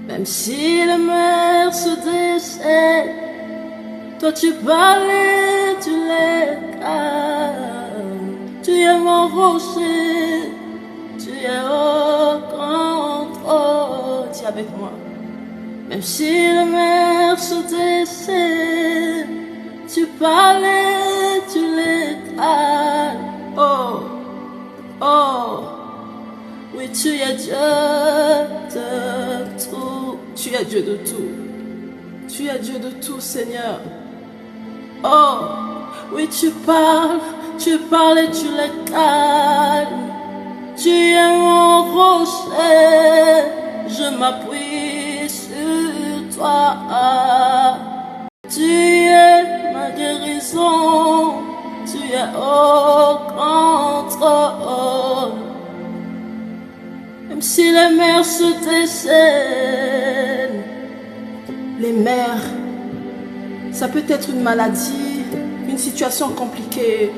A: Même si les mers se déchaînent, toi tu parlais, tu les calmes. Tu es mon rocher, tu es au contrôle. Tu es avec moi. Même si les mers se déchaînent, tu parlais, tu les calmes. Oh, oh, oui, tu es Dieu de tout. Tu es Dieu de tout. Tu es Dieu de tout, Seigneur. Oh, oui, tu parles et tu les calmes. Tu es mon rocher, je m'appuie sur toi. Tu es ma guérison, tu es au contrôle. si les mers se déchaînent, les mers, ça peut être une maladie, une situation compliquée.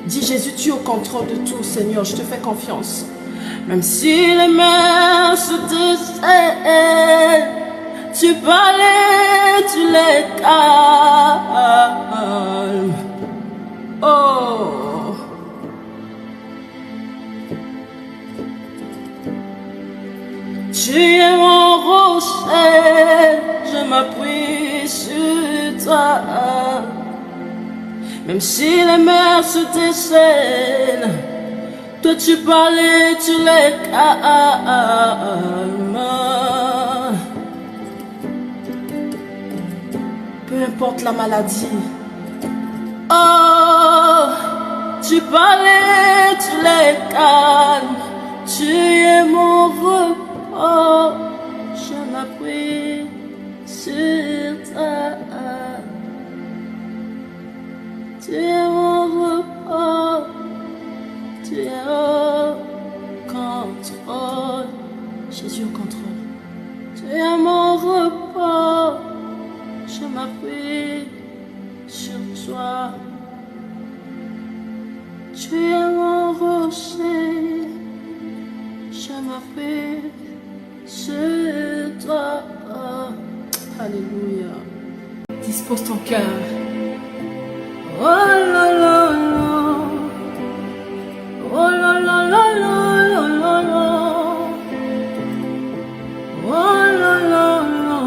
A: Dis Jésus, tu es au contrôle de tout, Seigneur, je te fais confiance. Même si les mers se déchaînent, tu parlais, tu les calmes. Oh, tu es mon rocher, je m'appuie sur toi. Même si les mers se déchaînent, toi tu parlais, tu les calmes. Peu importe la maladie. Oh, tu parlais, tu les calmes. Tu es mon repos, je m'appuie sur toi. Tu es mon repos, tu es au contrôle. Jésus au contrôle. Tu es mon repos, je m'appuie sur toi. Tu es mon rocher, je m'appuie sur toi. Alléluia. Dispose ton cœur. Oh la la la. Oh la la la la la la la. Oh la la la.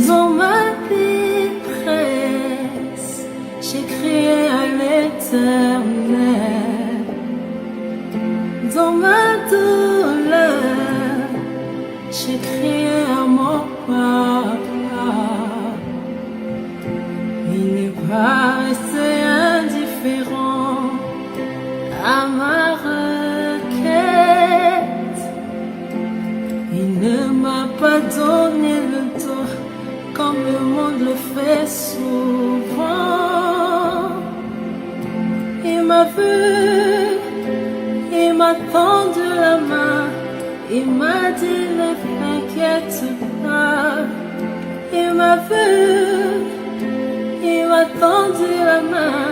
A: Dans ma détresse, j'ai crié à l'Éternel. Dans ma douleur, j'ai crié à mon papa. Il n'est pas resté indifférent à ma requête. Il ne m'a pas donné le dos comme le monde le fait souvent. Il m'a vu, il m'a tendu la main, il m'a dit ne t'inquiète pas. Il m'a vu, il m'a tendu la main,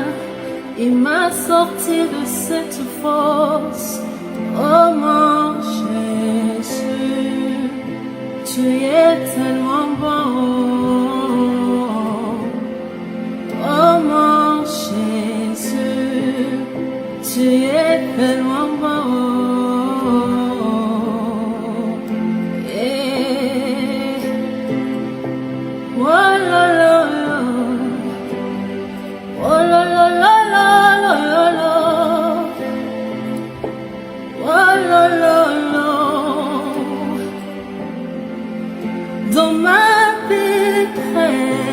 A: il m'a sorti de cette force. Oh mon Jésus, tu es tellement bon. Oh mon Jésus, tu es tellement bon. Oh la la la. Oh la la la la la la la. Oh la la la. Dans ma détresse,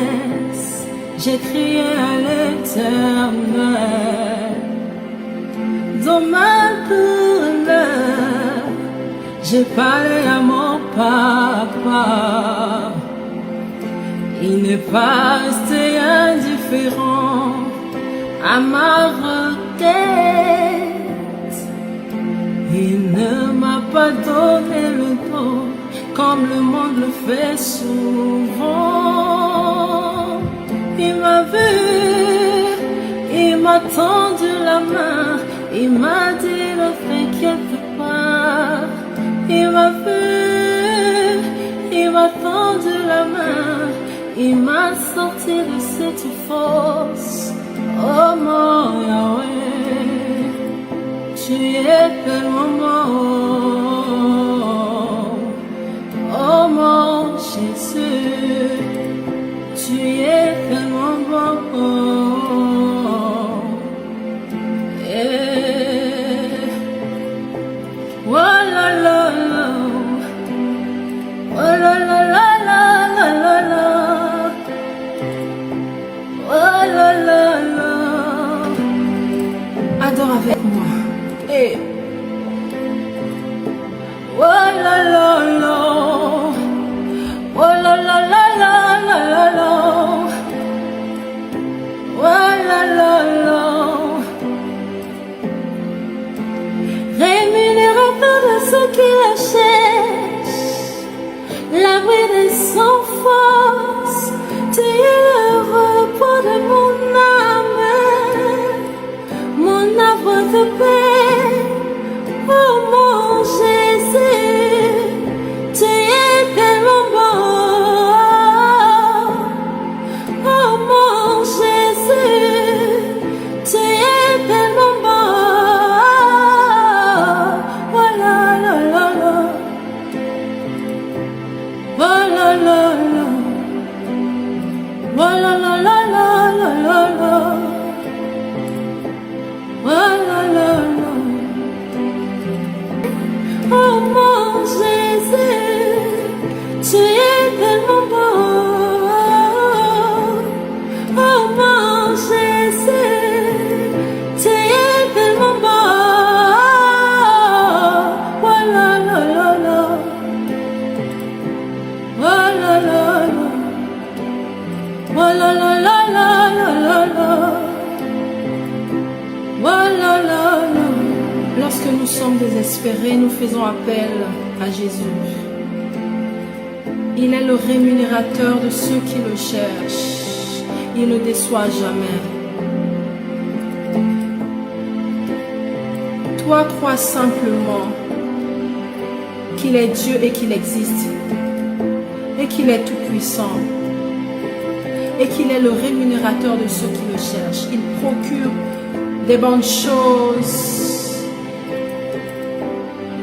A: j'ai crié à l'Éternel. Dans ma douleur, j'ai parlé à mon papa. Il n'est pas resté indifférent à ma requête. Il ne m'a pas donné le dos comme le monde le fait souvent. Il m'a vu, il m'a tendu la main, il m'a dit ne t'inquiète pas. Il m'a vu, il m'a tendu la main, il m'a sorti de cette force. Oh mon Yahweh, tu es tellement bon. Oh mon Jésus, tu es tellement bon. Oh la la la. Oh la la la la la la la. Oh la la la. Adore avec moi. Hey. Oh la la la. Oh la la la la la la la. Oh la la la. Rémunère ceux qui le cherchent, l'abri des sans force. Tu es le repos de mon âme, mon havre de paix. Oh mon Jésus, tu es tellement bon. Oh mon Jésus, tu es tellement bon. Voilà la la la, voilà la la, voilà la la la la la la, voilà la la. Oh mon Jésus, tu es tellement bon. Oh mon Jésus, tu es tellement bon. Voilà la la la, voilà la la, voilà la la la la la la, voilà la la. Lorsque nous sommes désespérés, nous faisons appel à Jésus. Il est le rémunérateur de ceux qui le cherchent. Il ne déçoit jamais. Toi, crois simplement qu'il est Dieu et qu'il existe, et qu'il est tout-puissant, et qu'il est le rémunérateur de ceux qui le cherchent. Il procure des bonnes choses.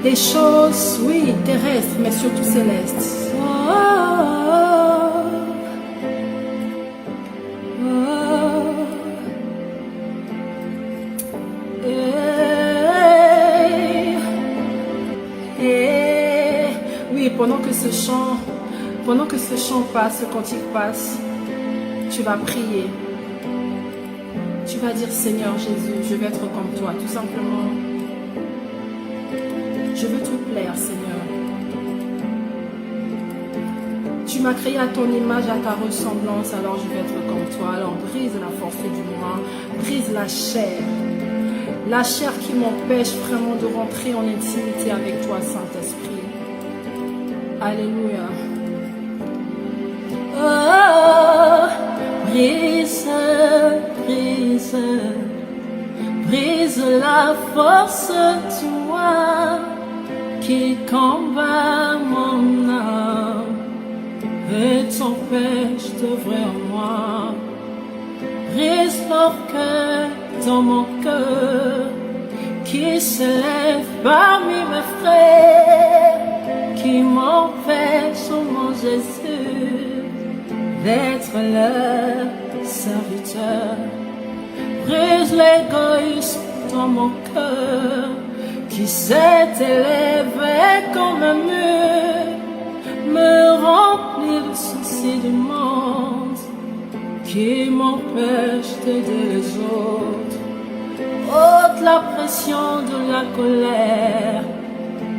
A: Des choses, oui, terrestres, mais surtout célestes. Oh, oh, oh, oh. Oui, pendant que ce chant passe, le cantique passe, tu vas prier. Tu vas dire, Seigneur Jésus, je vais être comme toi, tout simplement. Je veux te plaire, Seigneur. Tu m'as créé à ton image, à ta ressemblance, alors je vais être comme toi. Alors brise la force du moi, brise la chair qui m'empêche vraiment de rentrer en intimité avec toi, Saint-Esprit. Alléluia. Oh, brise, brise, brise la force du moi qui combat mon âme et t'empêche d'œuvrer en moi. Brise l'orgueil dans mon cœur qui s'élève parmi mes frères, qui m'empêche, oh mon Jésus, d'être leur serviteur. Brise l'égoïsme dans mon cœur qui s'est élevé comme un mur, me remplit de soucis du monde qui m'empêche d'aider les autres. Ôte la pression de la colère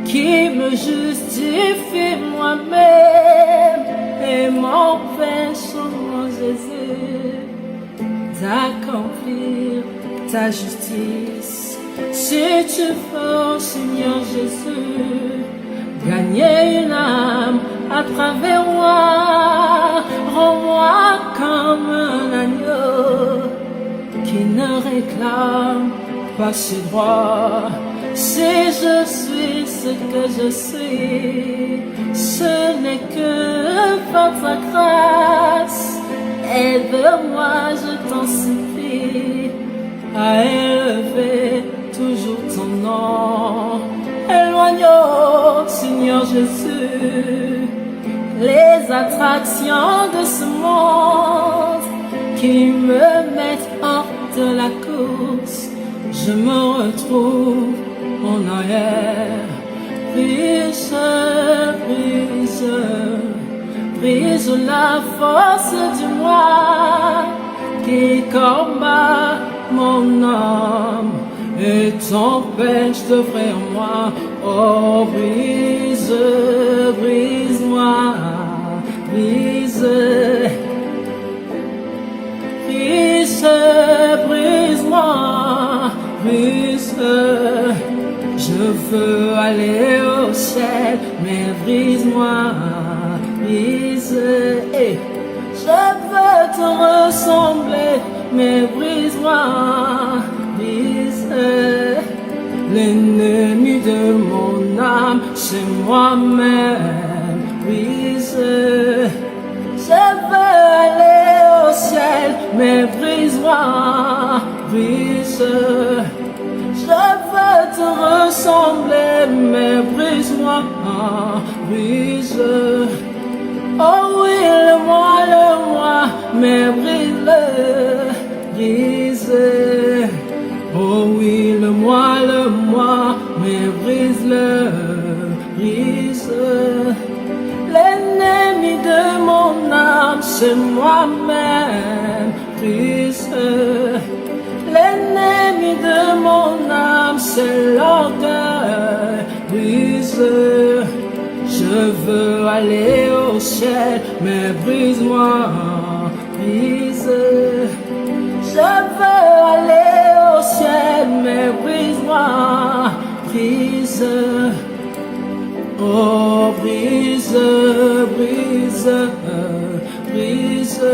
A: qui me justifie moi-même et m'empêche, oh mon Jésus, d'accomplir ta justice. Si tu veux, Seigneur Jésus, gagner une âme à travers moi, rends-moi comme un agneau qui ne réclame pas ses droits. Si je suis ce que je suis, ce n'est que par ta grâce. Aide-moi, je t'en supplie, à élever toujours ton nom. Éloigne, oh Seigneur Jésus, les attractions de ce monde qui me mettent hors de la course. Je me retrouve en arrière. Brise, brise, brise la force du moi qui combat mon âme et t'empêche d'œuvrer en moi. Oh, brise, brise-moi, brise, brise, brise-moi, brise. Je veux aller au ciel, mais brise-moi, brise. Je veux te ressembler, mais brise-moi, brise. L'ennemi de mon âme, c'est moi-même, brise. Je veux aller au ciel, mais brise-moi, brise. Je veux te ressembler, mais brise-moi, brise. Oh oui, le moi, mais brise-le, brise. Oh oui, le moi, mais brise-le, brise. L'ennemi de mon âme, c'est moi-même, brise. L'ennemi de mon âme, c'est l'orgueil, brise. Je veux aller au ciel, mais brise-moi, brise. Je veux aller au ciel, mais brise-moi, brise. Oh, brise, brise, brise.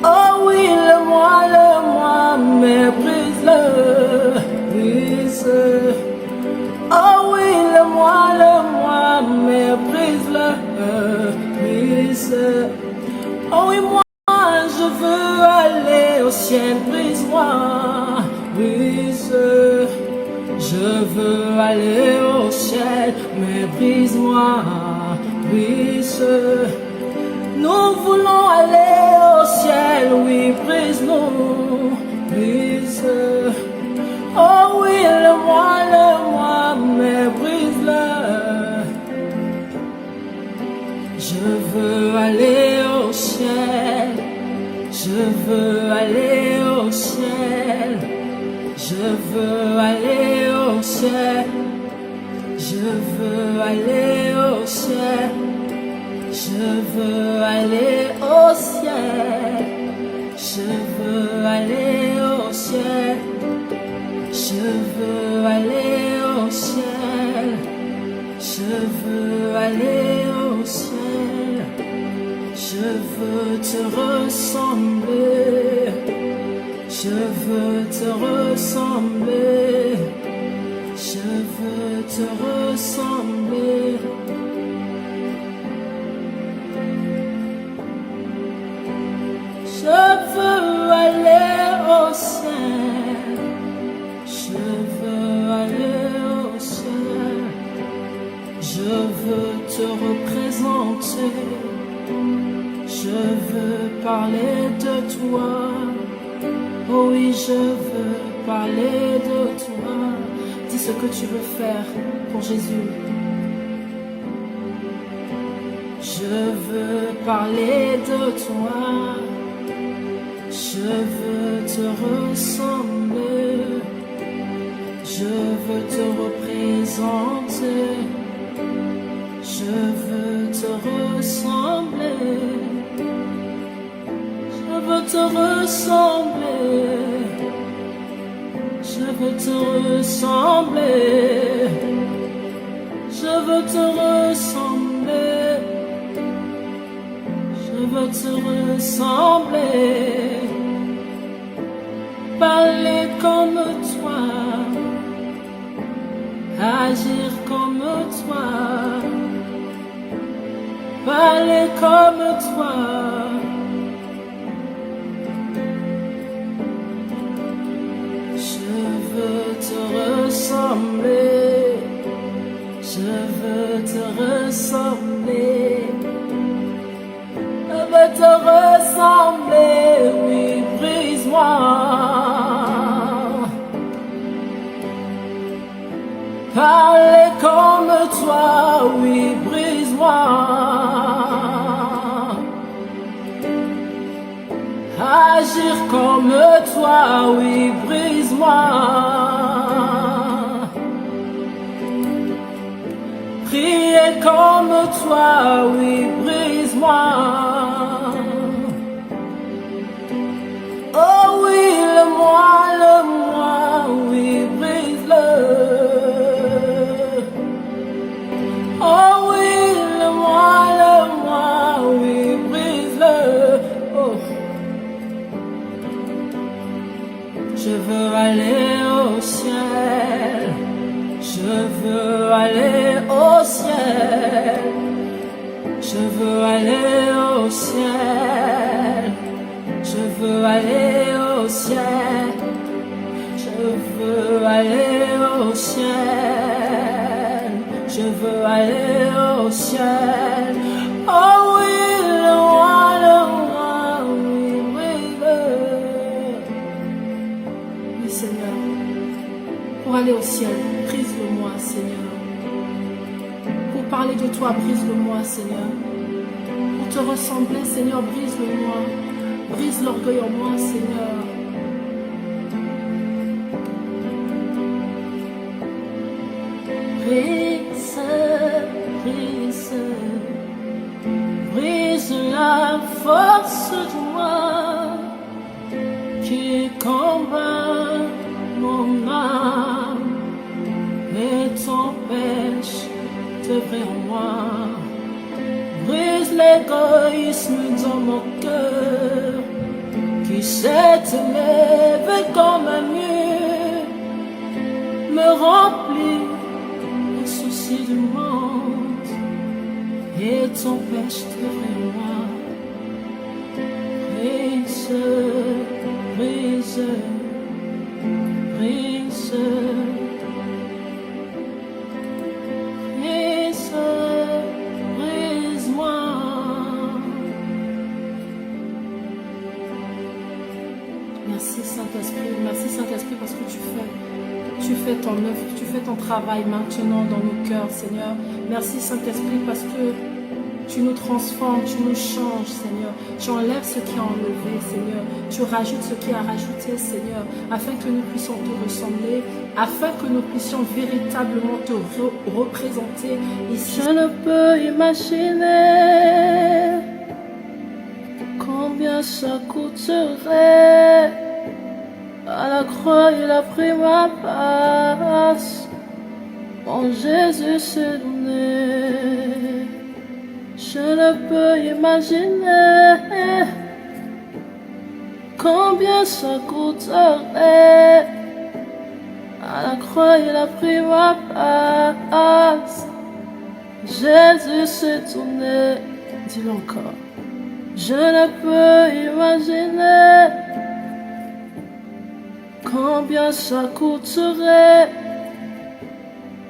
A: Oh oui, le moi, mais brise-le, brise. Oh oui, le moi, mais brise-le, brise. Oh oui, moi, je veux aller au ciel, brise-moi, brise. Je veux aller au ciel, mais brise-moi, brise. Nous voulons aller au ciel, oui, brise-nous, brise. Oh oui, le moi, mais brise-le. Je veux aller au ciel, je veux aller au ciel, je veux aller au ciel, je veux aller au ciel. Je veux aller au ciel, je veux aller au ciel, je veux aller au ciel, je veux aller au ciel, je veux te ressembler, je veux te ressembler, je veux te ressembler. Je veux aller au ciel, je veux aller au ciel, je veux te représenter, je veux parler de toi, oh oui, je veux parler de toi. Dis ce que tu veux faire pour Jésus. Je veux parler de toi. Je veux te ressembler, je veux te représenter, je veux te ressembler, je veux te ressembler, je veux te ressembler, je veux te ressembler, je veux te ressembler. Parler comme toi, agir comme toi, parler comme toi. Je veux te ressembler, je veux te ressembler, je veux te ressembler, oui, brise-moi. Parler comme toi, oui, brise-moi. Agir comme toi, oui, brise-moi. Prier comme toi, oui, brise-moi. Oh oui, le moi, oui, brise-le. veux aller au ciel. Je veux aller au ciel. Je veux aller au ciel. Je veux aller au ciel. Je veux aller au ciel. Oh oui, le roi, oui, oui, oui, Seigneur. Pour aller au ciel, brise-le-moi, Seigneur. Pour parler de toi, brise-le-moi, Seigneur. Pour te ressembler, Seigneur, brise-le-moi. Brise l'orgueil en moi, Seigneur. Brise, brise, brise la force de moi qui combat mon âme et t'empêche d'œuvrer en moi. Brise l'égoïsme dans mon cœur qui s'est élevé comme un mur, me remplit les soucis du monde et t'empêche d'œuvrer en moi. Brise, brise, brise, brise, brise-moi. Merci Saint-Esprit parce que tu fais ton œuvre, tu fais ton travail maintenant dans nos cœurs, Seigneur. Merci Saint-Esprit parce que tu nous transformes, tu nous changes, Seigneur. Tu enlèves ce qui a enlevé, Seigneur. Tu rajoutes ce qui a rajouté, Seigneur, afin que nous puissions te ressembler, afin que nous puissions véritablement te représenter ici. Je ne peux imaginer combien ça coûterait. À la croix, il a pris ma place. Mon Jésus s'est donné. Je ne peux imaginer combien ça coûterait. À la croix, il a pris ma place. Jésus s'est tourné. Dis-le encore. Je ne peux imaginer combien ça coûterait.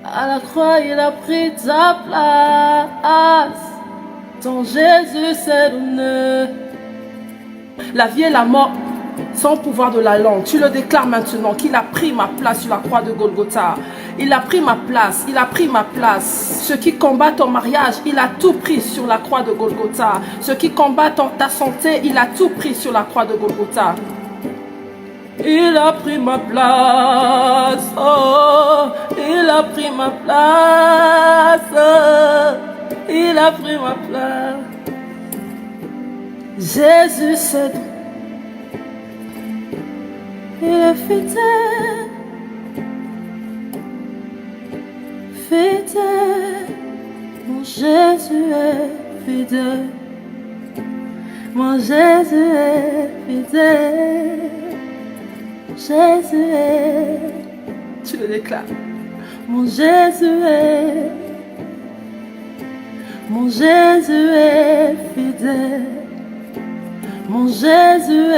A: À la croix, il a pris ta place. Ton Jésus s'est donné. La vie et la mort sans pouvoir de la langue. Tu le déclares maintenant qu'il a pris ma place sur la croix de Golgotha. Il a pris ma place, il a pris ma place. Ceux qui combattent ton mariage, il a tout pris sur la croix de Golgotha. Ceux qui combattent ta santé, il a tout pris sur la croix de Golgotha. Il a pris ma place, oh, il a pris ma place, oh, il a pris ma place. Jésus c'est il est fidèle, fidèle, mon Jésus est fidèle, mon Jésus est fidèle. Jésus est, tu le déclares, mon Jésus est fidèle, mon Jésus est fidèle, mon Jésus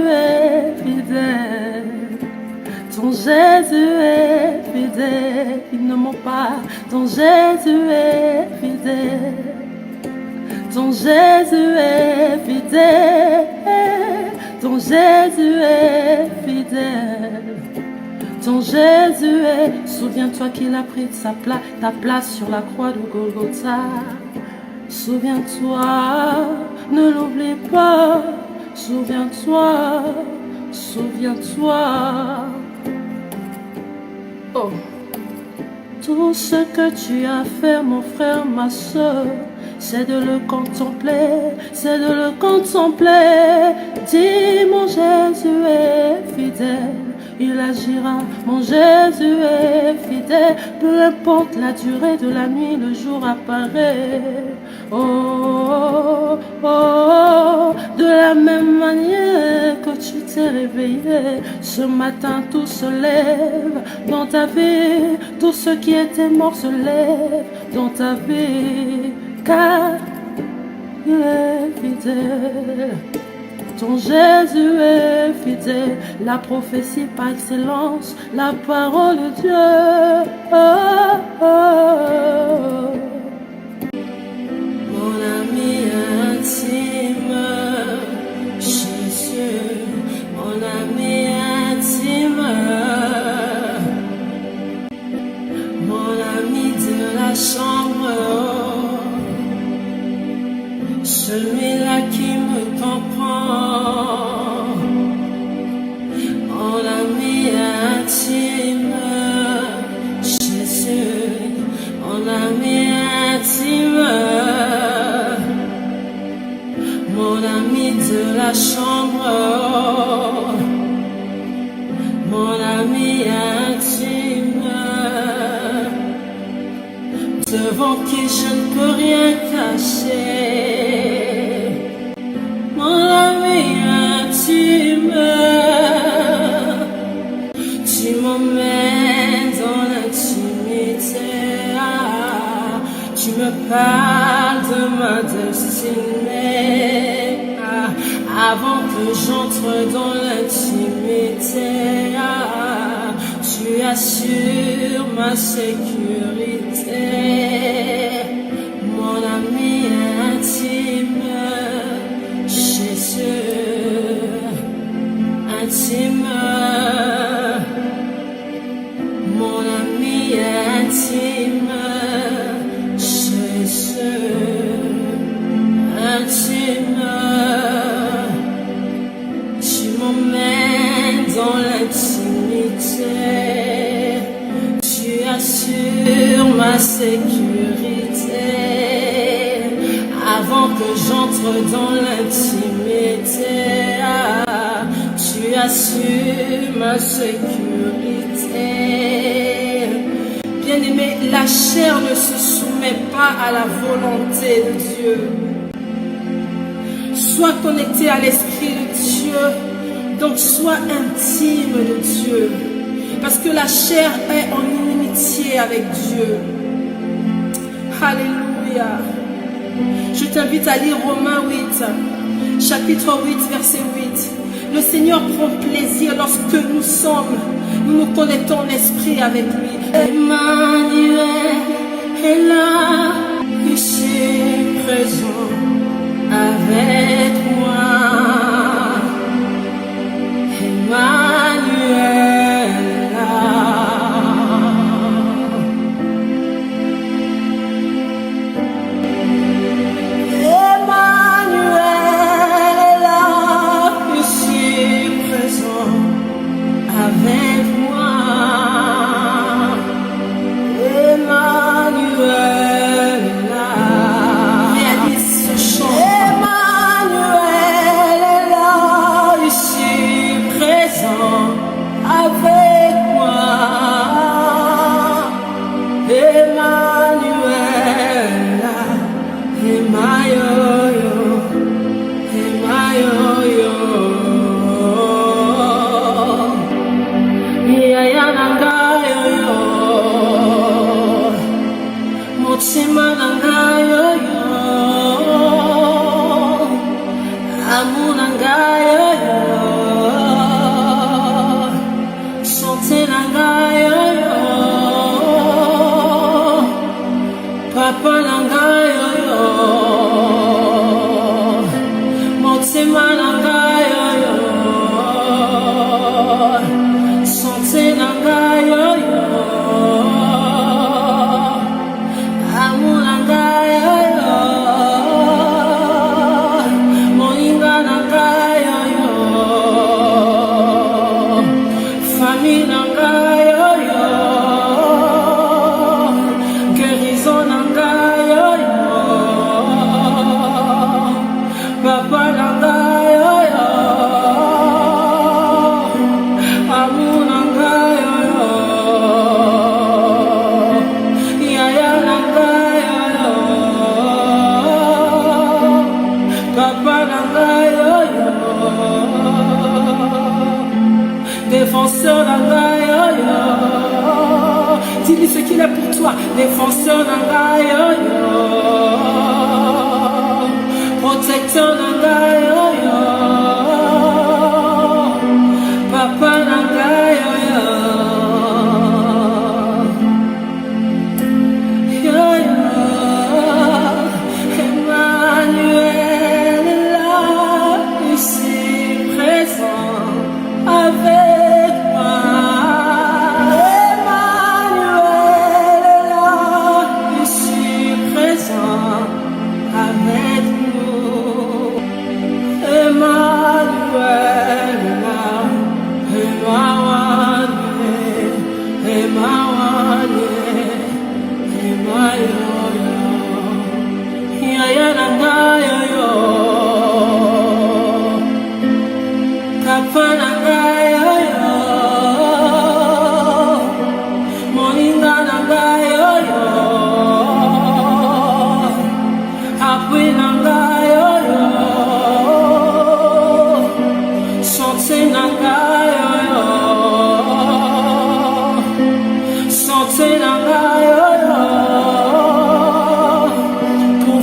A: est fidèle, ton Jésus est fidèle, il ne ment pas, ton Jésus est fidèle. Ton Jésus est fidèle, ton Jésus est fidèle, ton Jésus est... Souviens-toi qu'il a pris ta place sur la croix de Golgotha. Souviens-toi, ne l'oublie pas, souviens-toi, souviens-toi. Oh, tout ce que tu as fait, mon frère, ma soeur, c'est de le contempler, c'est de le contempler. Dis mon Jésus est fidèle, il agira. Mon Jésus est fidèle, peu importe la durée de la nuit, le jour apparaît. Oh, oh, oh, oh, de la même manière que tu t'es réveillé, ce matin tout se lève dans ta vie, tout ce qui était mort se lève dans ta vie, car il est fidèle. Ton Jésus est fidèle, la prophétie par excellence, la parole de Dieu. Oh, oh, oh. Mon ami intime, Jésus, mon ami intime, mon ami de la chambre, celui-là qui me comprend, mon ami intime, Jésus, mon ami intime, mon ami de la chambre, mon ami intime, devant qui je ne peux rien cacher. Mon ami intime, tu m'emmènes dans l'intimité, tu me parles de ma destinée, avant que j'entre dans l'intimité, tu assures ma sécurité. Mon ami intime, Jésus, intime, mon ami intime, Jésus, intime, tu m'emmènes dans l'intimité, tu assures ma sécurité. Avant que j'entre dans l'intimité, tu assures ma sécurité. Bien-aimé, la chair ne se soumet pas à la volonté de Dieu. Sois connecté à l'Esprit de Dieu, donc sois intime de Dieu, parce que la chair est en inimitié avec Dieu. Alléluia. Je t'invite à lire Romains 8, chapitre 8, verset 8. Le Seigneur prend plaisir lorsque nous nous connectons l'esprit avec lui. Emmanuel est là, ici présent avec moi. Emmanuel est là. Avec moi, Emmanuel est là. Réalise ce chant. Emmanuel est là, ici présent avec moi. Emmanuel est là, Emmanuel, Emmanuel. Motima nanga yo yo, amour nanga yo yo, santé nanga yo yo, papa nanga yo yo, motima nanga yo yo, santé nanga yo yo. Papa nanga yo yo, amuna défenseur d'Angaï, dis-lui ce qu'il est pour toi, défenseur d'Angaï, protecteur d'Angaï, papa d'Angaï, Emmanuel est là, ici présent avec moi. Emmanuel est là, ici présent avec nous. Emmanuel est là, Emmanuel, Emmanuel, Emmanuel. Yaya nanga yo, papa nanga yo, moninga nanga yo, apui nanga yo, santé nanga yo, santé nanga yo.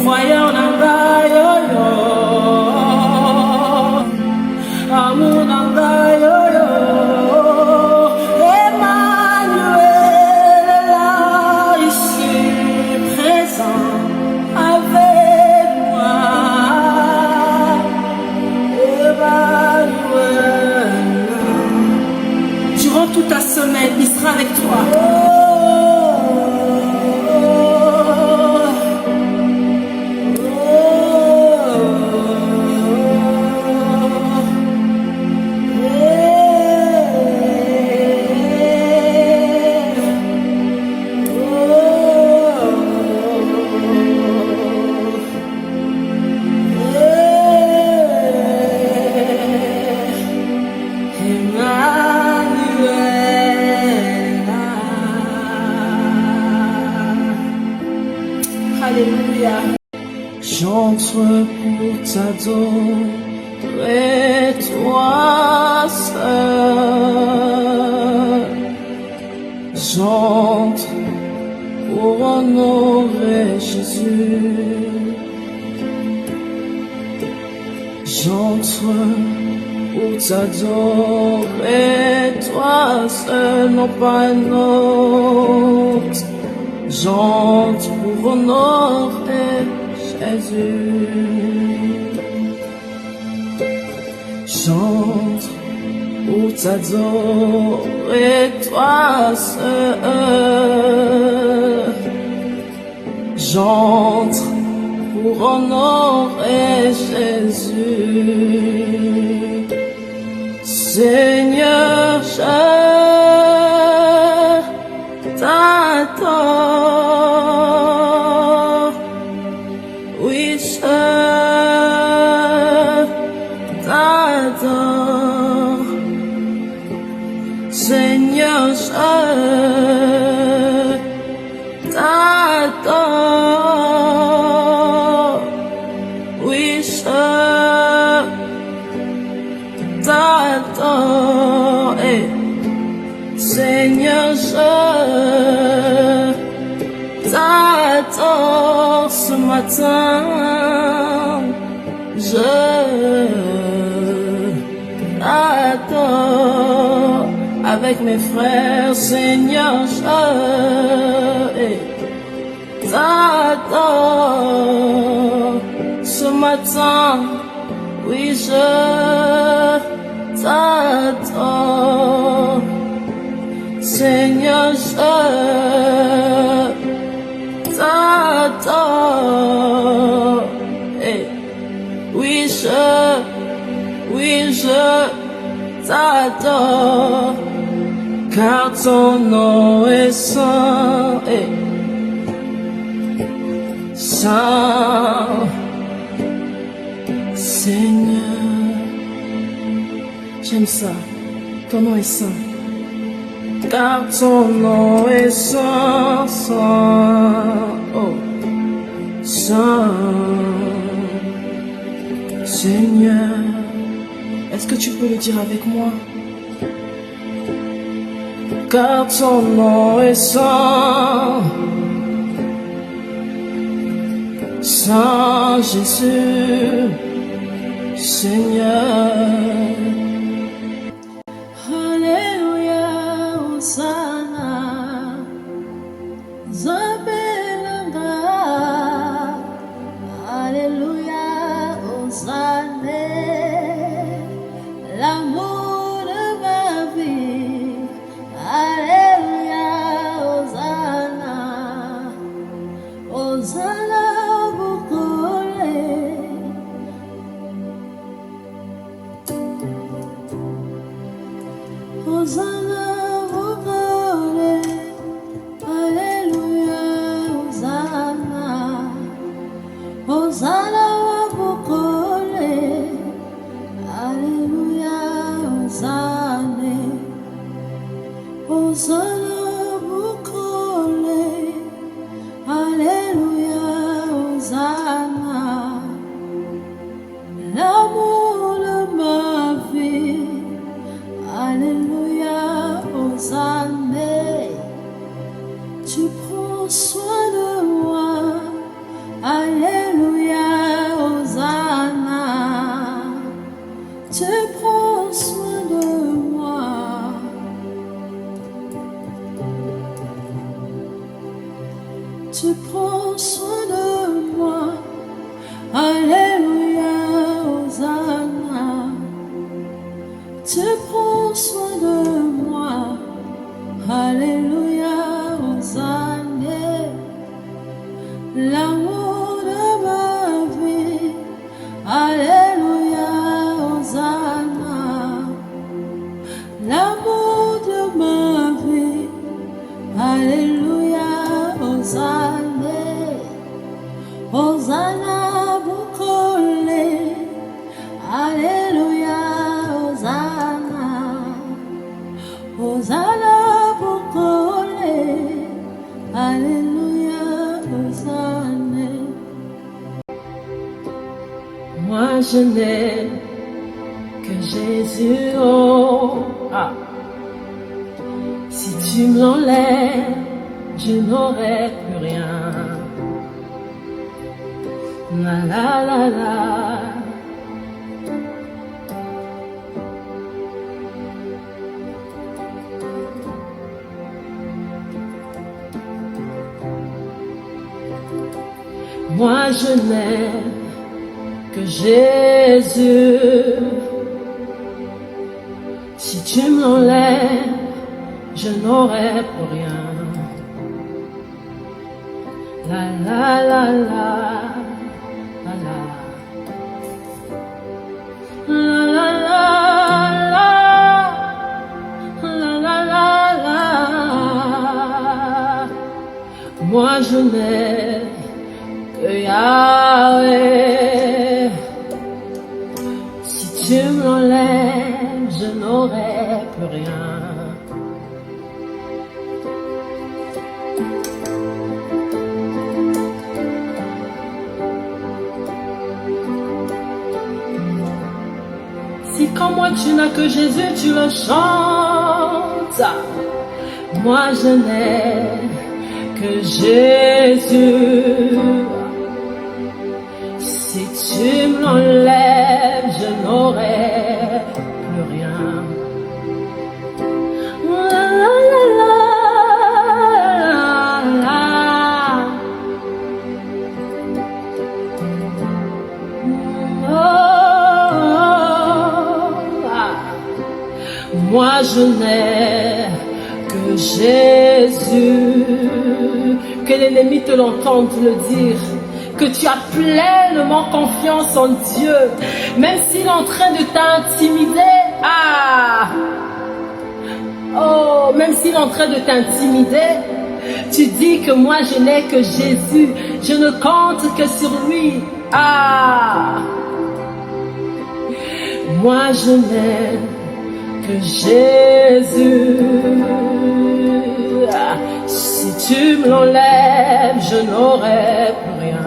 A: Voyons nanga yo yo, amour nanga yo yo. Emmanuel est là, ici présent avec moi. Emmanuel, durant toute ta semaine, il sera avec toi. Alléluia. J'entre pour t'adorer, toi seul. J'entre pour honorer Jésus. J'entre pour t'adorer, toi seul, non pas un autre. J'entre pour honorer Jésus. J'entre pour t'adorer, toi seul. J'entre pour honorer Jésus. Seigneur, je t'adore, oui je t'adore, Seigneur je t'adore, oui je t'adore, Seigneur je t'adore ce matin, je t'adore avec mes frères, Seigneur, je t'adore ce matin, oui, je t'adore, Seigneur, je t'adore, oui, je t'adore, car ton nom est saint, saint, Seigneur, j'aime ça, ton nom est saint, car ton nom est saint, saint, oh, saint, Seigneur. Est-ce que tu peux le dire avec moi? car ton nom est saint. Saint Jésus, Seigneur. Alléluia, Hosanna, Zabelanga. Alléluia, Hosanna, l'amour de ma vie. Alléluia, Hosanna, Hosanna. Hosanna, Bukole, Alléluia, Hosanna, Hosanna, Bukole, Alléluia, Hosanna, Hosanna, Bukole, Alléluia, Hosanna, l'amour de ma vie. Alléluia, Hosanna, tu prends soin de moi. Alléluia, Hosanna, tu prends soin de moi. Tu prends soin de moi. Alléluia, Hosanna, tu prends soin de moi. Alléluia, Hosanna, l'amour de ma vie. Alléluia, Hosanna, l'amour de ma vie. Alléluia, Hosanna, Hosanna, Bukole. Alléluia, Hosanna, Hosanna, Bukole. Alléluia, Hosanna. Moi je n'ai que Jésus, oh, ah. Si tu me l'enlèves, je n'aurai plus rien. La la la la. Moi je n'ai que Jésus. Si tu me l'enlèves, je n'aurai plus rien. La la la la, la la. La la la la, la la la la. Moi je n'ai que Yahweh. Si tu me l'enlèves, je n'aurai plus rien. Si quand moi tu n'as que Jésus, tu le chantes. Moi je n'ai que Jésus. Si tu me l'enlèves, je n'aurai plus rien. La la la la la. Oh, ah. Moi je n'ai que Jésus. Que l'ennemi te l'entende le dire. Que tu as pleinement confiance en Dieu, même s'il est en train de t'intimider. Ah! Oh, même s'il est en train de t'intimider, tu dis que moi je n'ai que Jésus, je ne compte que sur lui. Ah! Moi je n'ai que Jésus. Ah, si tu me l'enlèves, je n'aurai plus rien.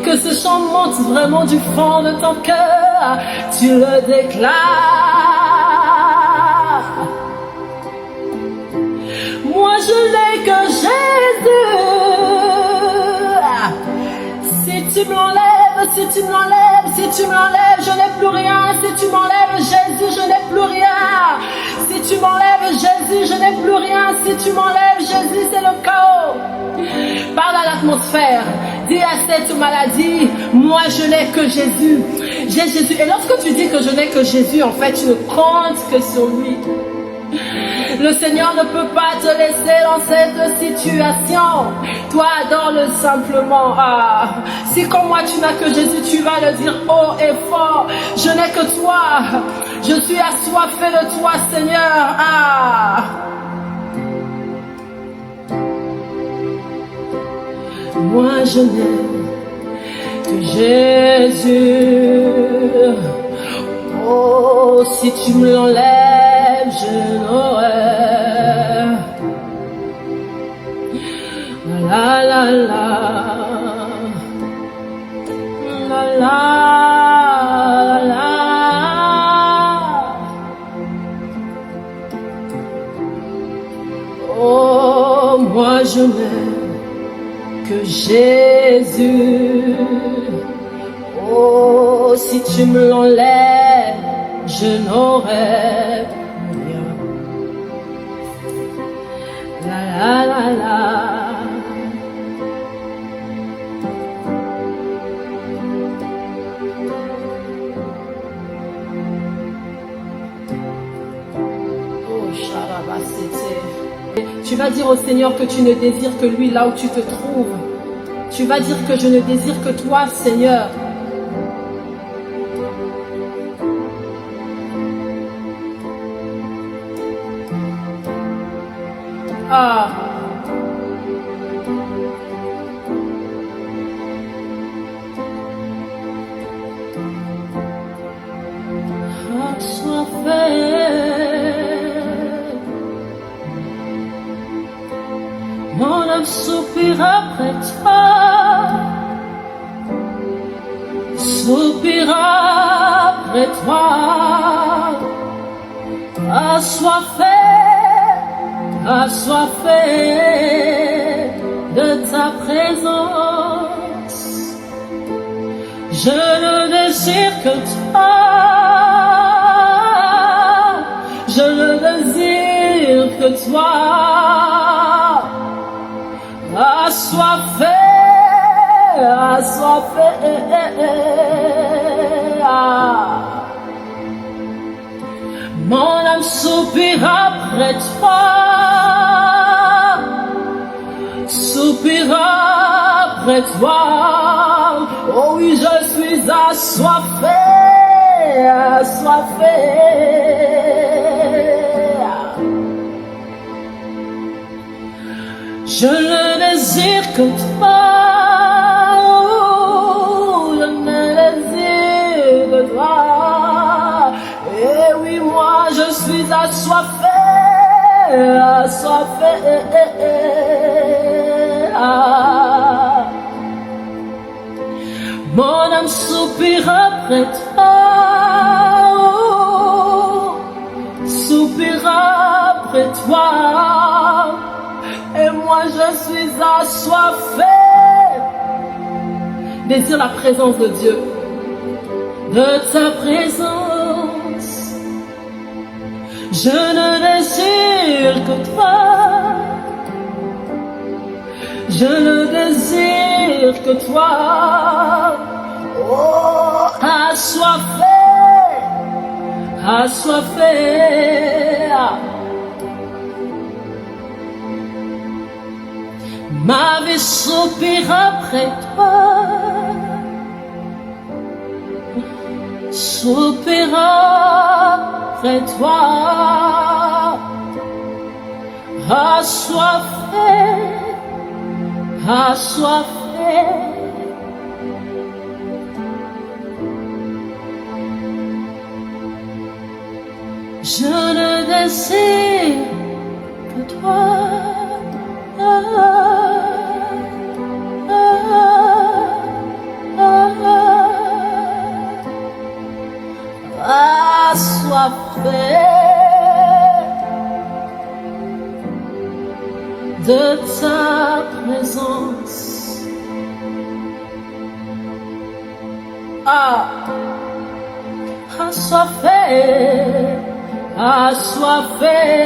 A: Que Que ce chant monte vraiment du fond de ton cœur. Tu le déclares. Moi je n'ai que Jésus. Si tu me l'enlèves, si tu me l'enlèves, si tu me l'enlèves, je n'ai plus rien. Si tu m'enlèves Jésus, je n'ai plus rien. Si tu m'enlèves Jésus, je n'ai plus rien. Si tu m'enlèves Jésus, c'est le chaos. Parle à l'atmosphère. Dis à cette maladie, moi je n'ai que Jésus. J'ai Jésus. Et lorsque tu dis que je n'ai que Jésus, en fait, tu ne comptes que sur lui. Le Seigneur ne peut pas te laisser dans cette situation. Toi, adore-le simplement. Ah, si comme moi tu n'as que Jésus, tu vas le dire haut et fort. Je n'ai que toi. Je suis assoiffé de toi, Seigneur. Ah. Moi, je n'ai que Jésus. Oh, si tu me l'enlèves, je n'aurai. La la la. La la la. Oh, moi je n'ai que Jésus. Oh, si tu me l'enlèves, je n'aurai rien. La la la la. Oh, Sharabasete. Tu vas dire au Seigneur que tu ne désires que lui là où tu te trouves. Tu vas dire que je ne désire que toi, Seigneur. Ah. Assoiffé. Mon âme soupire après toi. Soupire après toi. Assoiffé. Assoiffé de ta présence. Je ne désire que toi. Je ne désire que toi. Assoiffé, assoiffé. Mon âme soupire après toi. Soupire après toi. Oh oui, je suis assoiffé, assoiffé. Je ne désire que toi. Je ne désire que toi. Et oui, moi je suis assoiffé, assoiffé. Mon âme soupire après toi. Soupire après toi. Et moi je suis assoiffé. Désire la présence de Dieu. De ta présence. Je ne désire que toi. Je ne désire que toi. Oh, assoiffé. Assoiffé. Ma vie soupire après toi. Soupire après toi. Assoiffé. Assoiffé. Je ne désire que toi. Ah, assoiffé, assoiffé.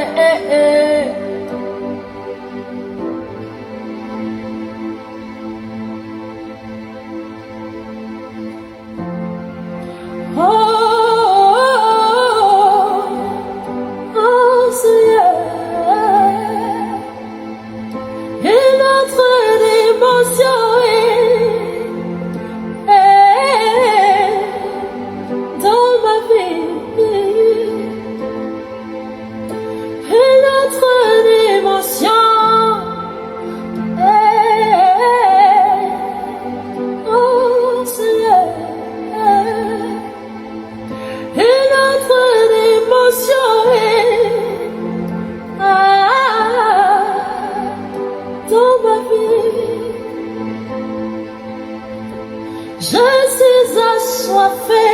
A: Je suis assoiffé,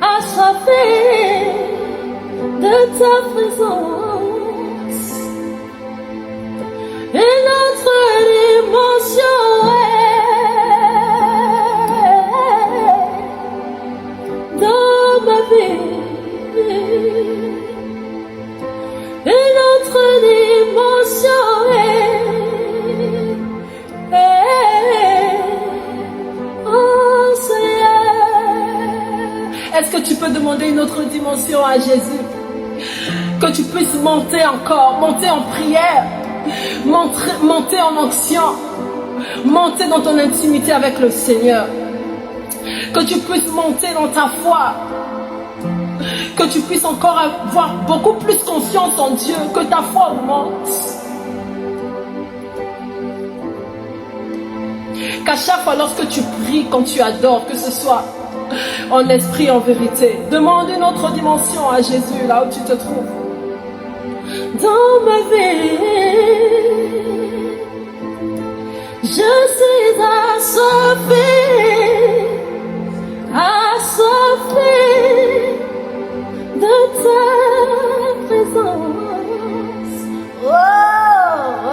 A: assoiffé de ta présence. Et notre dimension est dans ma vie. Et notre dimension Est-ce que tu peux demander une autre dimension à Jésus? Que tu puisses monter encore, monter en prière, monter en onction, monter dans ton intimité avec le Seigneur. Que tu puisses monter dans ta foi. Que tu puisses encore avoir beaucoup plus confiance en Dieu, que ta foi augmente. Qu'à chaque fois lorsque tu pries, quand tu adores, que ce soit en esprit, en vérité. Demande une autre dimension à Jésus, là où tu te trouves. Dans ma vie, je suis assoiffé, assoiffé de ta présence. Oh,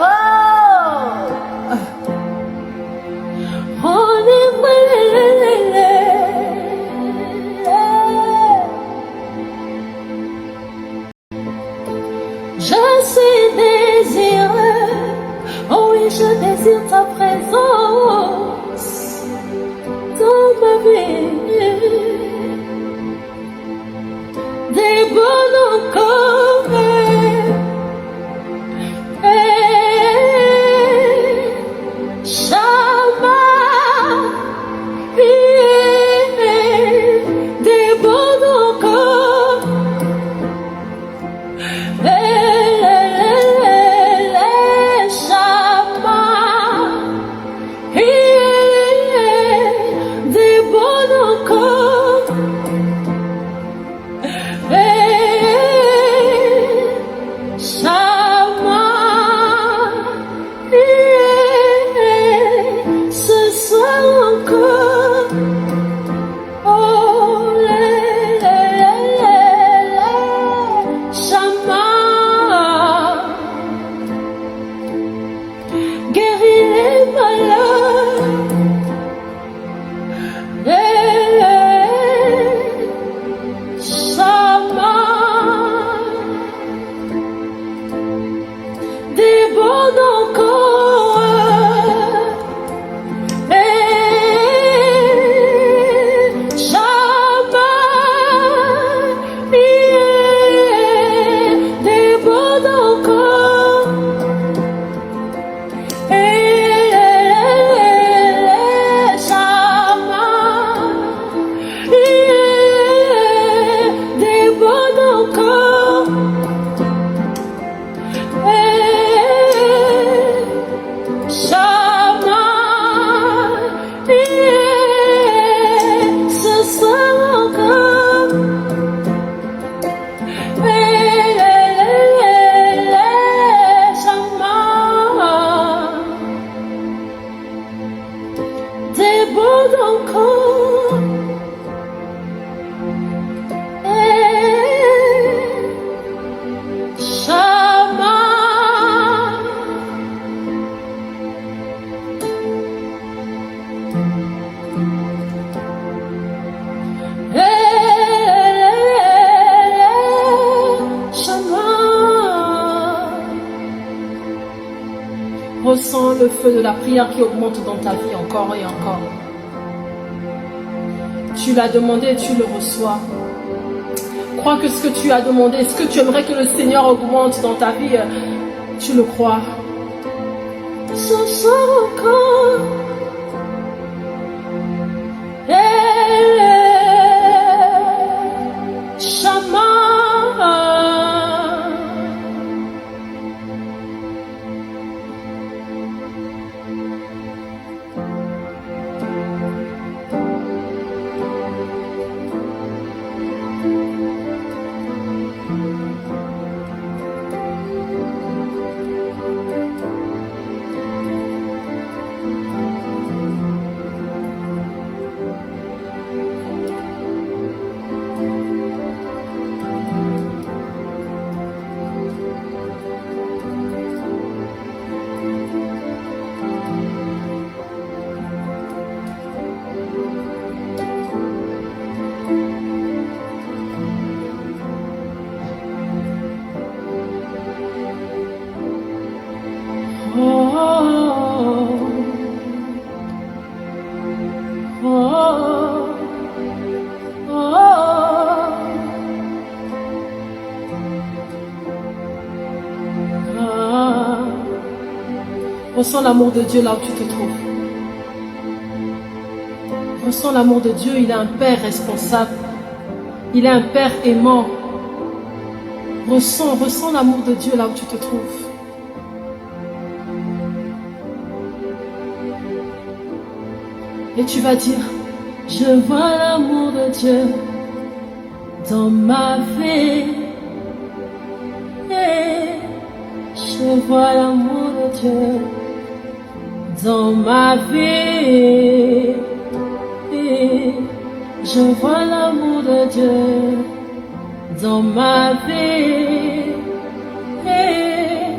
A: oh. Enivré. Je suis désireux, oh oui, je désire ta présence dans ma vie. Des bonnes encore, Shama, des bonnes encore. Ressens le feu de la prière qui augmente dans ta vie encore et encore. Tu l'as demandé et tu le reçois. Crois que ce que tu as demandé, ce que tu aimerais que le Seigneur augmente dans ta vie, tu le crois. Ce soir encore. Ressens l'amour de Dieu là où tu te trouves. Ressens l'amour de Dieu, il est un Père responsable. Il est un Père aimant. Ressens l'amour de Dieu là où tu te trouves. Et tu vas dire, je vois l'amour de Dieu dans ma vie. Et je vois l'amour de Dieu dans ma vie. Et je vois l'amour de Dieu dans ma vie. Et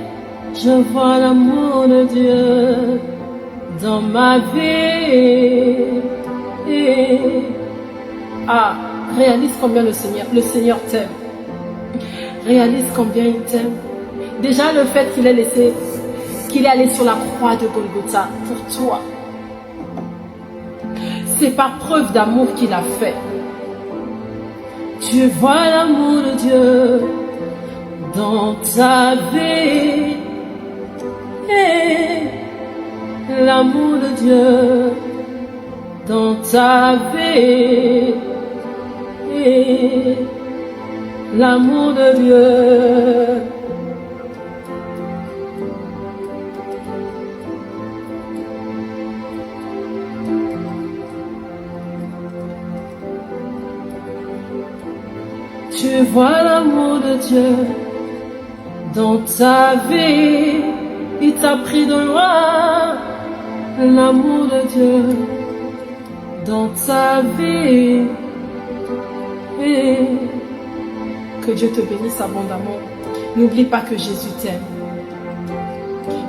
A: je vois l'amour de Dieu dans ma vie. Réalise combien le Seigneur t'aime. Réalise combien il t'aime. Déjà le fait qu'il est allé sur la croix de Golgotha pour toi. C'est par preuve d'amour qu'il a fait. Tu vois l'amour de Dieu dans ta vie. Et l'amour de Dieu dans ta vie. Et l'amour de Dieu. Tu vois l'amour de Dieu dans ta vie. Il t'a pris de loin. L'amour de Dieu dans ta vie. Et que Dieu te bénisse abondamment. N'oublie pas que Jésus t'aime.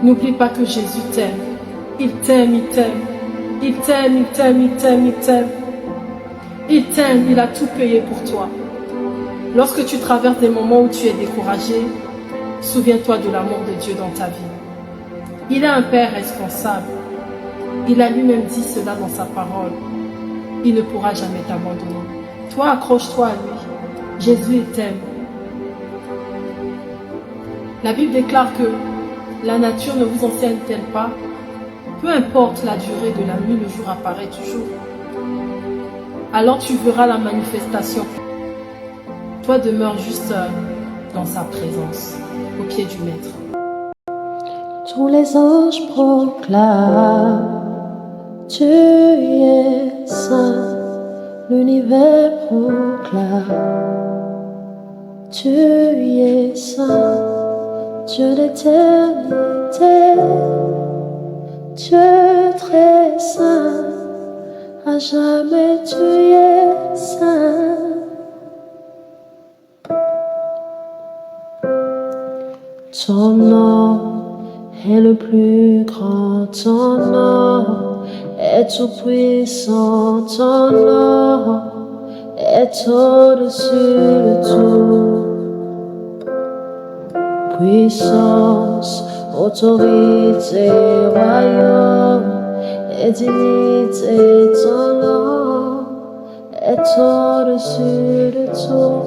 A: N'oublie pas que Jésus t'aime. Il t'aime, il t'aime. Il t'aime, il t'aime, il t'aime, il t'aime. Il t'aime, il a tout payé pour toi. Lorsque tu traverses des moments où tu es découragé, souviens-toi de l'amour de Dieu dans ta vie. Il est un Père responsable. Il a lui-même dit cela dans sa parole. Il ne pourra jamais t'abandonner. Toi, accroche-toi à lui. Jésus t'aime. La Bible déclare que la nature ne vous enseigne-t-elle pas? Peu importe la durée de la nuit, le jour apparaît toujours. Alors tu verras la manifestation. Toi, demeure juste dans sa présence, au pied du Maître.
C: Tous les anges proclament, tu es saint. L'univers proclame, tu es saint. Dieu d'éternité, Dieu très saint. À jamais tu es saint. Ton nom est le plus grand, ton nom est est tout puissant, ton nom est au-dessus de tout. Puissance, autorité, royaume et dignité, ton nom est au-dessus de tout.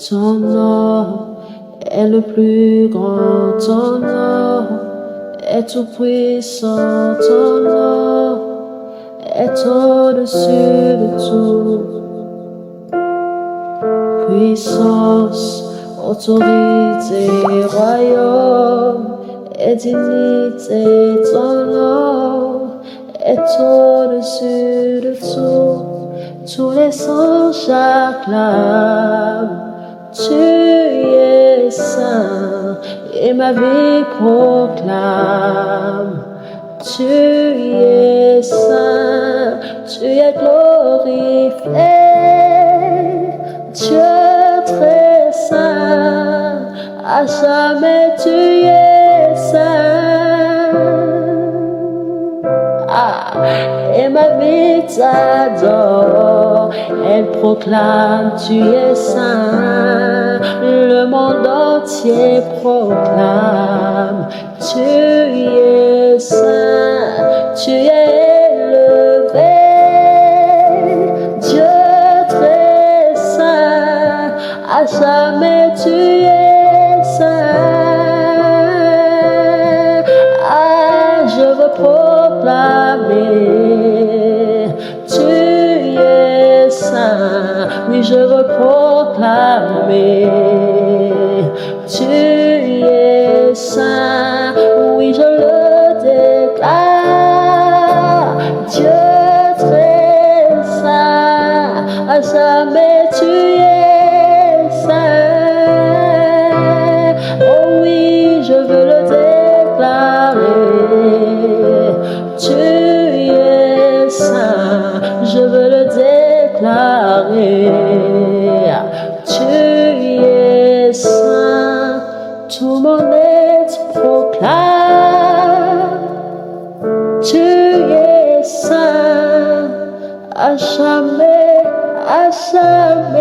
C: Ton nom est le plus grand, ton nom est tout puissant, ton nom est au-dessus de tout. Puissance, autorité, royaume et dignité, ton nom est au-dessus de tout. Tous les anges acclament, tu es saint, et ma vie proclame. Tu es saint, tu es glorifié, Dieu très saint, à jamais tu es saint. Et ma vie t'adore, elle proclame tu es saint, le monde entier proclame tu es saint, tu es élevé, Dieu très saint, à jamais tu es saint. Je veux proclamer, tu es saint, oui je veux proclamer, tu es saint, oui je le déclare, Dieu très saint, à jamais tu es saint, oh oui je veux le déclarer. Tu es saint, je veux le déclarer. Tu es saint, tout mon être proclame. Tu es saint, à jamais, à jamais.